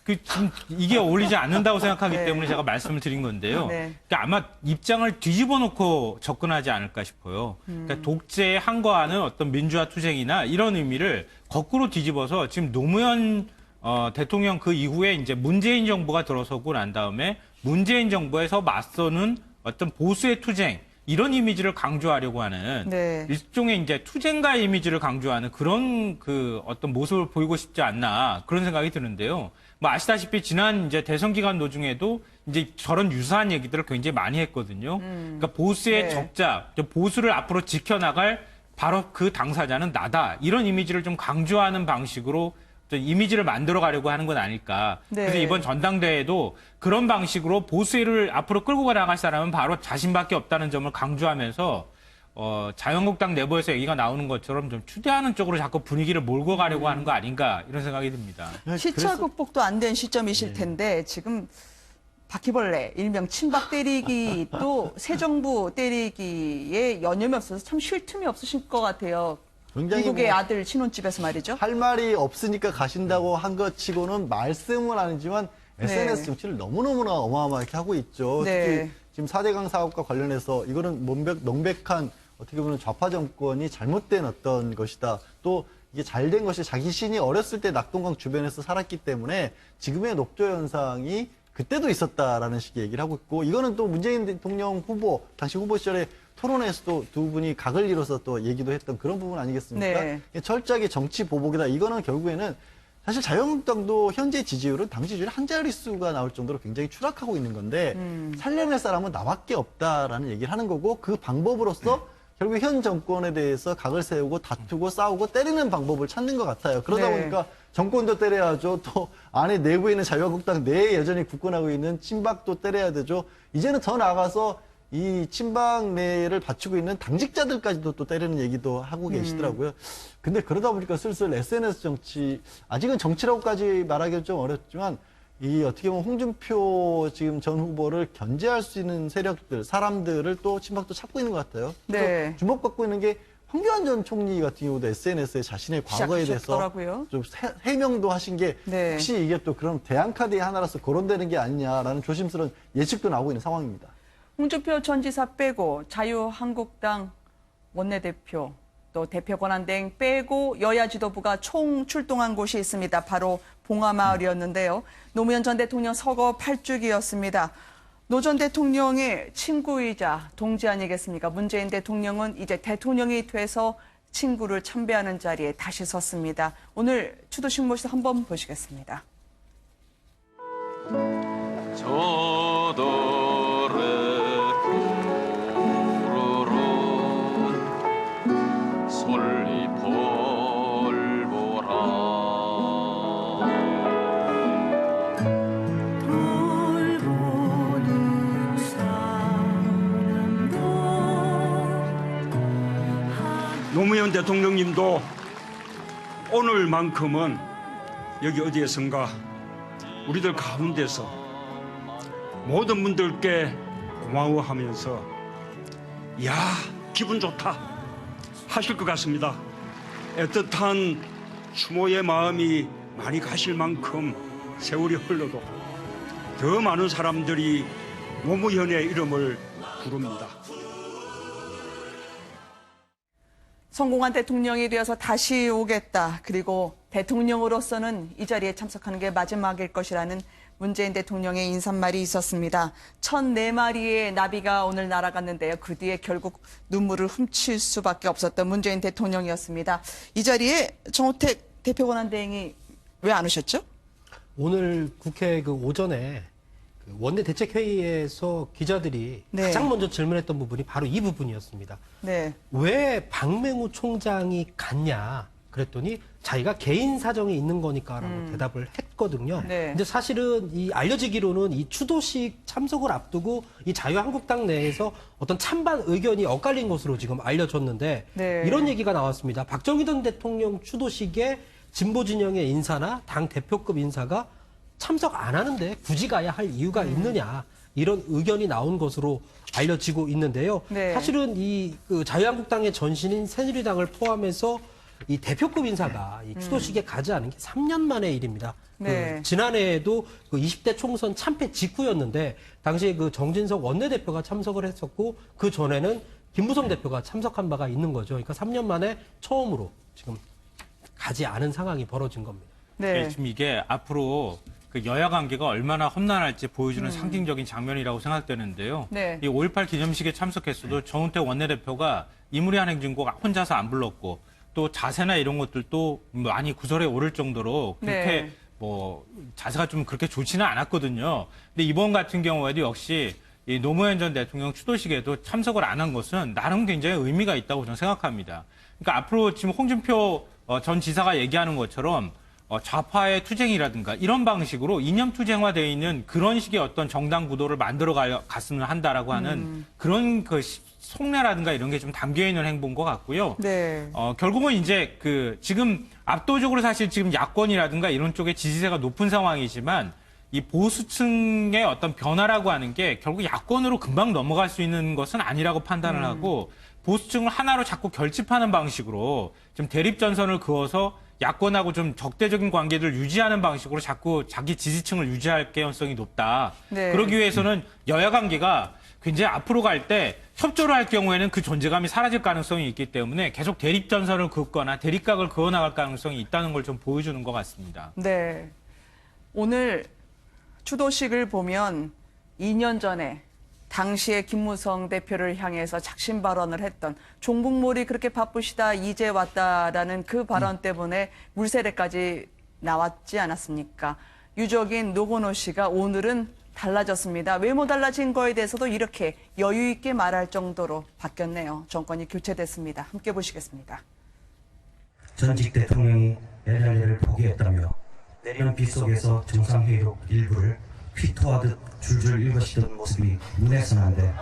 지금 이게 어울리지 않는다고 생각하기 네. 때문에 제가 말씀을 드린 건데요. 네. 그러니까 아마 입장을 뒤집어 놓고 접근하지 않을까 싶어요. 그러니까 독재에 항거하는 어떤 민주화 투쟁이나 이런 의미를 거꾸로 뒤집어서 지금 노무현 대통령 그 이후에 이제 문재인 정부가 들어서고 난 다음에 문재인 정부에서 맞서는 어떤 보수의 투쟁 이런 이미지를 강조하려고 하는 네. 일종의 이제 투쟁가 이미지를 강조하는 그런 그 어떤 모습을 보이고 싶지 않나 그런 생각이 드는데요. 뭐 아시다시피 지난 이제 대선 기간 도중에도 이제 저런 유사한 얘기들을 굉장히 많이 했거든요. 그러니까 보수의 네. 적자, 보수를 앞으로 지켜나갈 바로 그 당사자는 나다. 이런 이미지를 좀 강조하는 방식으로 좀 이미지를 만들어 가려고 하는 건 아닐까. 네. 그래서 이번 전당대회도 그런 방식으로 보수를 앞으로 끌고 나갈 사람은 바로 자신밖에 없다는 점을 강조하면서 자유한국당 내부에서 얘기가 나오는 것처럼 좀 추대하는 쪽으로 자꾸 분위기를 몰고 가려고 하는 거 아닌가 이런 생각이 듭니다. 시차 극복도 안 된 시점이실 텐데 지금 바퀴벌레, 일명 친박 때리기 또 새 정부 때리기에 여념이 없어서 참 쉴 틈이 없으실 것 같아요. 굉장히 미국의 뭐 아들 신혼집에서 말이죠. 할 말이 없으니까 가신다고 한 것 치고는 말씀은 아니지만 SNS 네. 정치를 너무너무나 어마어마하게 하고 있죠. 네. 특히 지금 4대강 사업과 관련해서 이거는 명백한 어떻게 보면 좌파 정권이 잘못된 어떤 것이다. 또 이게 잘된 것이 자기 신이 어렸을 때 낙동강 주변에서 살았기 때문에 지금의 녹조 현상이 그때도 있었다라는 식의 얘기를 하고 있고 이거는 또 문재인 대통령 후보, 당시 후보 시절에 토론회에서도 두 분이 각을 이뤄서 또 얘기도 했던 그런 부분 아니겠습니까? 네. 철저하게 정치 보복이다. 이거는 결국에는 사실 자유한국당도 현재 지지율은 당 지지율이 한 자릿수가 나올 정도로 굉장히 추락하고 있는 건데 살려낼 사람은 나밖에 없다라는 얘기를 하는 거고 그 방법으로서 결국 현 정권에 대해서 각을 세우고 다투고 싸우고 때리는 방법을 찾는 것 같아요. 그러다 네. 보니까 정권도 때려야죠. 또 안에 내부에 있는 자유한국당 내에 여전히 굳건하고 있는 친박도 때려야 되죠. 이제는 더 나아가서 이 친박 내를 받치고 있는 당직자들까지도 또 때리는 얘기도 하고 계시더라고요. 근데 그러다 보니까 슬슬 SNS 정치, 아직은 정치라고까지 말하기는 좀 어렵지만 이 어떻게 보면 홍준표 지금 전 후보를 견제할 수 있는 세력들, 사람들을 또 친박도 찾고 있는 것 같아요. 네. 주목받고 있는 게 황교안 전 총리 같은 경우도 SNS에 자신의 과거에 대해서 시작하셨더라고요. 좀 해명도 하신 게 네. 혹시 이게 또 그런 대안카드의 하나로서 거론되는 게 아니냐라는 조심스러운 예측도 나오고 있는 상황입니다. 홍준표 전 지사 빼고 자유한국당 원내대표 또 대표 권한대행 빼고 여야 지도부가 총 출동한 곳이 있습니다. 바로 봉하마을이었는데요. 노무현 전 대통령 서거 8주기였습니다. 노 전 대통령의 친구이자 동지 아니겠습니까? 문재인 대통령은 이제 대통령이 돼서 친구를 참배하는 자리에 다시 섰습니다. 오늘 추도식 모습 한번 보시겠습니다. 노무현 대통령님도 오늘만큼은 여기 어디에선가 우리들 가운데서 모든 분들께 고마워하면서 이야 기분 좋다 하실 것 같습니다. 애틋한 추모의 마음이 많이 가실 만큼 세월이 흘러도 더 많은 사람들이 노무현의 이름을 부릅니다. 성공한 대통령이 되어서 다시 오겠다. 그리고 대통령으로서는 이 자리에 참석하는 게 마지막일 것이라는 문재인 대통령의 인사말이 있었습니다. 1,004마리의 나비가 오늘 날아갔는데요. 그 뒤에 결국 눈물을 훔칠 수밖에 없었던 문재인 대통령이었습니다. 이 자리에 정호택 대표 권한대행이 왜 안 오셨죠? 오늘 국회 그 오전에 그 원내 대책회의에서 기자들이 네. 가장 먼저 질문했던 부분이 바로 이 부분이었습니다. 네. 왜 박맹우 총장이 갔냐? 그랬더니 자기가 개인 사정이 있는 거니까라고 대답을 했거든요. 네. 근데 사실은 이 알려지기로는 이 추도식 참석을 앞두고 이 자유한국당 내에서 어떤 찬반 의견이 엇갈린 것으로 지금 알려졌는데 네. 이런 얘기가 나왔습니다. 박정희 전 대통령 추도식에 진보 진영의 인사나 당 대표급 인사가 참석 안 하는데 굳이 가야 할 이유가 있느냐 이런 의견이 나온 것으로 알려지고 있는데요. 네. 사실은 이 그 자유한국당의 전신인 새누리당을 포함해서 이 대표급 인사가 이 추도식에 가지 않은 게 3년 만의 일입니다. 네. 그 지난해에도 그 20대 총선 참패 직후였는데 당시에 그 정진석 원내대표가 참석을 했었고 그 전에는 김무성 대표가 참석한 바가 있는 거죠. 그러니까 3년 만에 처음으로 지금 가지 않은 상황이 벌어진 겁니다. 네. 지금 이게 앞으로 그 여야 관계가 얼마나 험난할지 보여주는 상징적인 장면이라고 생각되는데요. 네. 이 5.18 기념식에 참석했어도 정은택 원내대표가 이무리한 행진곡 혼자서 안 불렀고 또 자세나 이런 것들도 많이 구설에 오를 정도로 그렇게 네. 뭐 자세가 좀 그렇게 좋지는 않았거든요. 근데 이번 같은 경우에도 역시 이 노무현 전 대통령 추도식에도 참석을 안 한 것은 나름 굉장히 의미가 있다고 저는 생각합니다. 그러니까 앞으로 지금 홍준표 전 지사가 얘기하는 것처럼 좌파의 투쟁이라든가 이런 방식으로 이념 투쟁화되어 있는 그런 식의 어떤 정당 구도를 만들어 갔으면 한다라고 하는 그런 그 속내라든가 이런 게 좀 담겨 있는 행보인 것 같고요. 네. 결국은 이제 그 지금 압도적으로 사실 지금 야권이라든가 이런 쪽의 지지세가 높은 상황이지만 이 보수층의 어떤 변화라고 하는 게 결국 야권으로 금방 넘어갈 수 있는 것은 아니라고 판단을 하고 보수층을 하나로 자꾸 결집하는 방식으로 좀 대립 전선을 그어서 야권하고 좀 적대적인 관계를 유지하는 방식으로 자꾸 자기 지지층을 유지할 개연성이 높다. 네. 그러기 위해서는 여야 관계가 굉장히 앞으로 갈 때 협조를 할 경우에는 그 존재감이 사라질 가능성이 있기 때문에 계속 대립 전선을 긋거나 대립각을 그어나갈 가능성이 있다는 걸 좀 보여주는 것 같습니다. 네. 오늘 추도식을 보면 2년 전에 당시에 김무성 대표를 향해서 작심 발언을 했던 종북몰이 그렇게 바쁘시다 이제 왔다라는 그 발언 때문에 물세례까지 나왔지 않았습니까? 유족인 노건호 씨가 오늘은 달라졌습니다. 외모 달라진 거에 대해서도 이렇게 여유 있게 말할 정도로 바뀌었네요. 정권이 교체됐습니다. 함께 보시겠습니다. 전직 대통령이 NLL을 포기했다며 내리는 비 속에서 정상회의록 일부를 휘토하듯 줄줄 읽으시던 모습이 눈에 선한데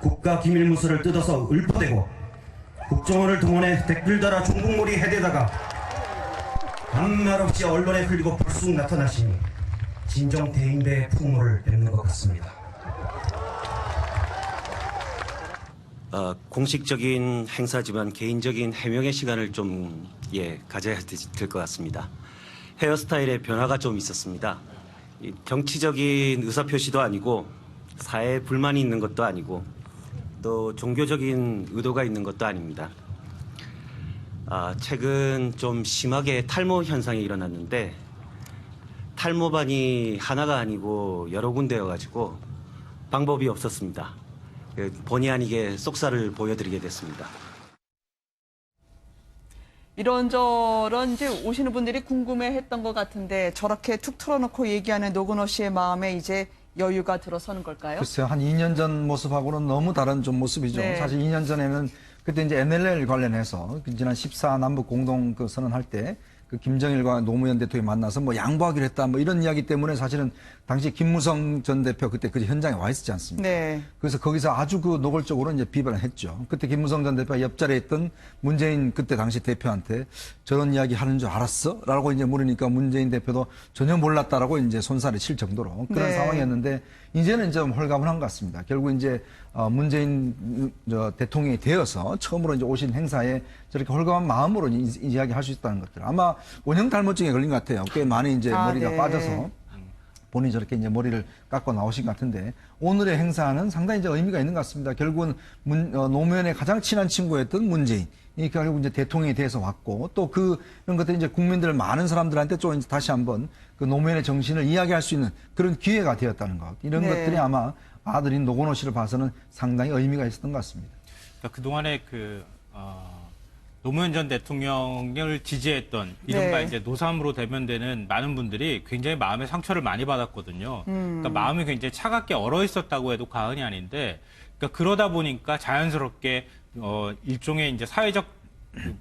국가기밀문서를 뜯어서 읊어대고 국정원을 동원해 댓글 달아 중국몰이 해대다가 아무 말 없이 언론에 흘리고 불쑥 나타나시니 진정 대인배의 풍모를 뵙는 것 같습니다. 공식적인 행사지만 개인적인 해명의 시간을 좀 가져야 될 것 같습니다. 헤어스타일의 변화가 좀 있었습니다. 정치적인 의사표시도 아니고 사회에 불만이 있는 것도 아니고 또 종교적인 의도가 있는 것도 아닙니다. 최근 좀 심하게 탈모 현상이 일어났는데 탈모반이 하나가 아니고 여러 군데여가지고 방법이 없었습니다. 본의 아니게 속살을 보여드리게 됐습니다. 이런저런 이제 오시는 분들이 궁금해했던 것 같은데 저렇게 툭 털어놓고 얘기하는 노건호 씨의 마음에 이제 여유가 들어서는 걸까요? 글쎄요, 한 2년 전 모습하고는 너무 다른 좀 모습이죠. 네. 사실 2년 전에는 그때 이제 NLL 관련해서 지난 14 남북 공동 선언할 때 그 김정일과 노무현 대통령이 만나서 뭐 양보하기로 했다 뭐 이런 이야기 때문에 사실은 당시 김무성 전 대표 그때 그 현장에 와 있었지 않습니까? 네. 그래서 거기서 아주 그 노골적으로 이제 비판을 했죠. 그때 김무성 전 대표가 옆자리에 있던 문재인 그때 당시 대표한테 저런 이야기 하는 줄 알았어? 라고 이제 물으니까 문재인 대표도 전혀 몰랐다라고 이제 손살을 칠 정도로 그런 네. 상황이었는데 이제는 좀 홀가분한 것 같습니다. 결국 이제 문재인 대통령이 되어서 처음으로 이제 오신 행사에 저렇게 홀가분한 마음으로 이야기할 수 있다는 것들. 아마 원형 탈모증에 걸린 것 같아요. 꽤 많이 이제 머리가 네. 빠져서 본인이 저렇게 이제 머리를 깎고 나오신 것 같은데 오늘의 행사는 상당히 이제 의미가 있는 것 같습니다. 결국은 노무현의 가장 친한 친구였던 문재인. 이 결국 이제 대통령에 대해서 왔고 또 그런 것들이 이제 국민들 많은 사람들한테 좀 이제 다시 한번 그 노무현의 정신을 이야기할 수 있는 그런 기회가 되었다는 것. 이런 네. 것들이 아마 아들인 노건호 씨를 봐서는 상당히 의미가 있었던 것 같습니다. 그러니까 그동안에 노무현 전 대통령을 지지했던 이른바 네. 이제 노삼으로 대변되는 많은 분들이 굉장히 마음의 상처를 많이 받았거든요. 그러니까 마음이 굉장히 차갑게 얼어 있었다고 해도 과언이 아닌데, 그러니까 그러다 보니까 자연스럽게 일종의 이제 사회적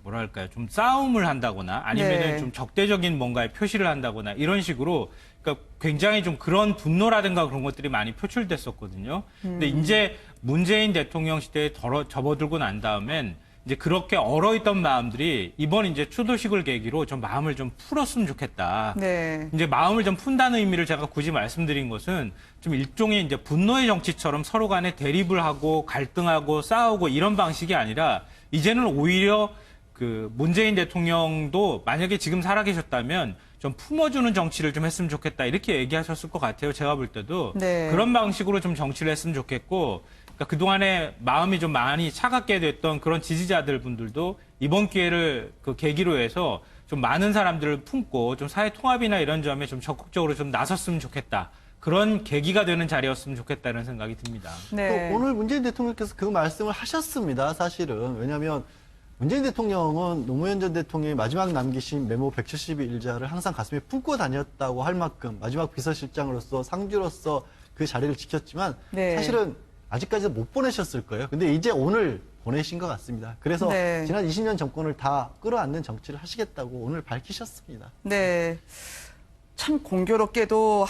뭐랄까요, 좀 싸움을 한다거나 아니면은 네. 좀 적대적인 뭔가의 표시를 한다거나 이런 식으로 그러니까 굉장히 좀 그런 분노라든가 그런 것들이 많이 표출됐었거든요. 근데 이제 문재인 대통령 시대에 접어들고 난 다음엔 이제 그렇게 얼어있던 마음들이 이번 이제 추도식을 계기로 좀 마음을 좀 풀었으면 좋겠다. 네. 이제 마음을 좀 푼다는 의미를 제가 굳이 말씀드린 것은 좀 일종의 이제 분노의 정치처럼 서로 간에 대립을 하고 갈등하고 싸우고 이런 방식이 아니라 이제는 오히려 그 문재인 대통령도 만약에 지금 살아계셨다면 좀 품어주는 정치를 좀 했으면 좋겠다 이렇게 얘기하셨을 것 같아요. 제가 볼 때도 네. 그런 방식으로 좀 정치를 했으면 좋겠고 그러니까 그동안에 마음이 좀 많이 차갑게 됐던 그런 지지자들 분들도 이번 기회를 그 계기로 해서 좀 많은 사람들을 품고 좀 사회 통합이나 이런 점에 좀 적극적으로 좀 나섰으면 좋겠다. 그런 계기가 되는 자리였으면 좋겠다는 생각이 듭니다. 네. 또 오늘 문재인 대통령께서 그 말씀을 하셨습니다. 사실은. 왜냐하면 문재인 대통령은 노무현 전 대통령이 마지막 남기신 메모 172일자를 항상 가슴에 품고 다녔다고 할 만큼 마지막 비서실장으로서 상주로서 그 자리를 지켰지만 네. 사실은 아직까지도 못 보내셨을 거예요. 근데 이제 오늘 보내신 것 같습니다. 그래서 네. 지난 20년 정권을 다 끌어안는 정치를 하시겠다고 오늘 밝히셨습니다. 네. 참 공교롭게도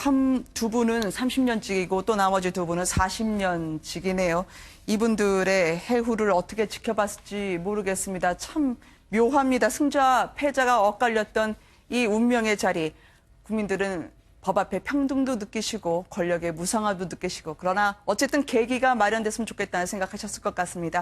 두 분은 30년직이고 또 나머지 두 분은 40년직이네요. 이분들의 해후를 어떻게 지켜봤을지 모르겠습니다. 참 묘합니다. 승자, 패자가 엇갈렸던 이 운명의 자리. 국민들은 법 앞에 평등도 느끼시고 권력의 무상함도 느끼시고 그러나 어쨌든 계기가 마련됐으면 좋겠다는 생각하셨을 것 같습니다.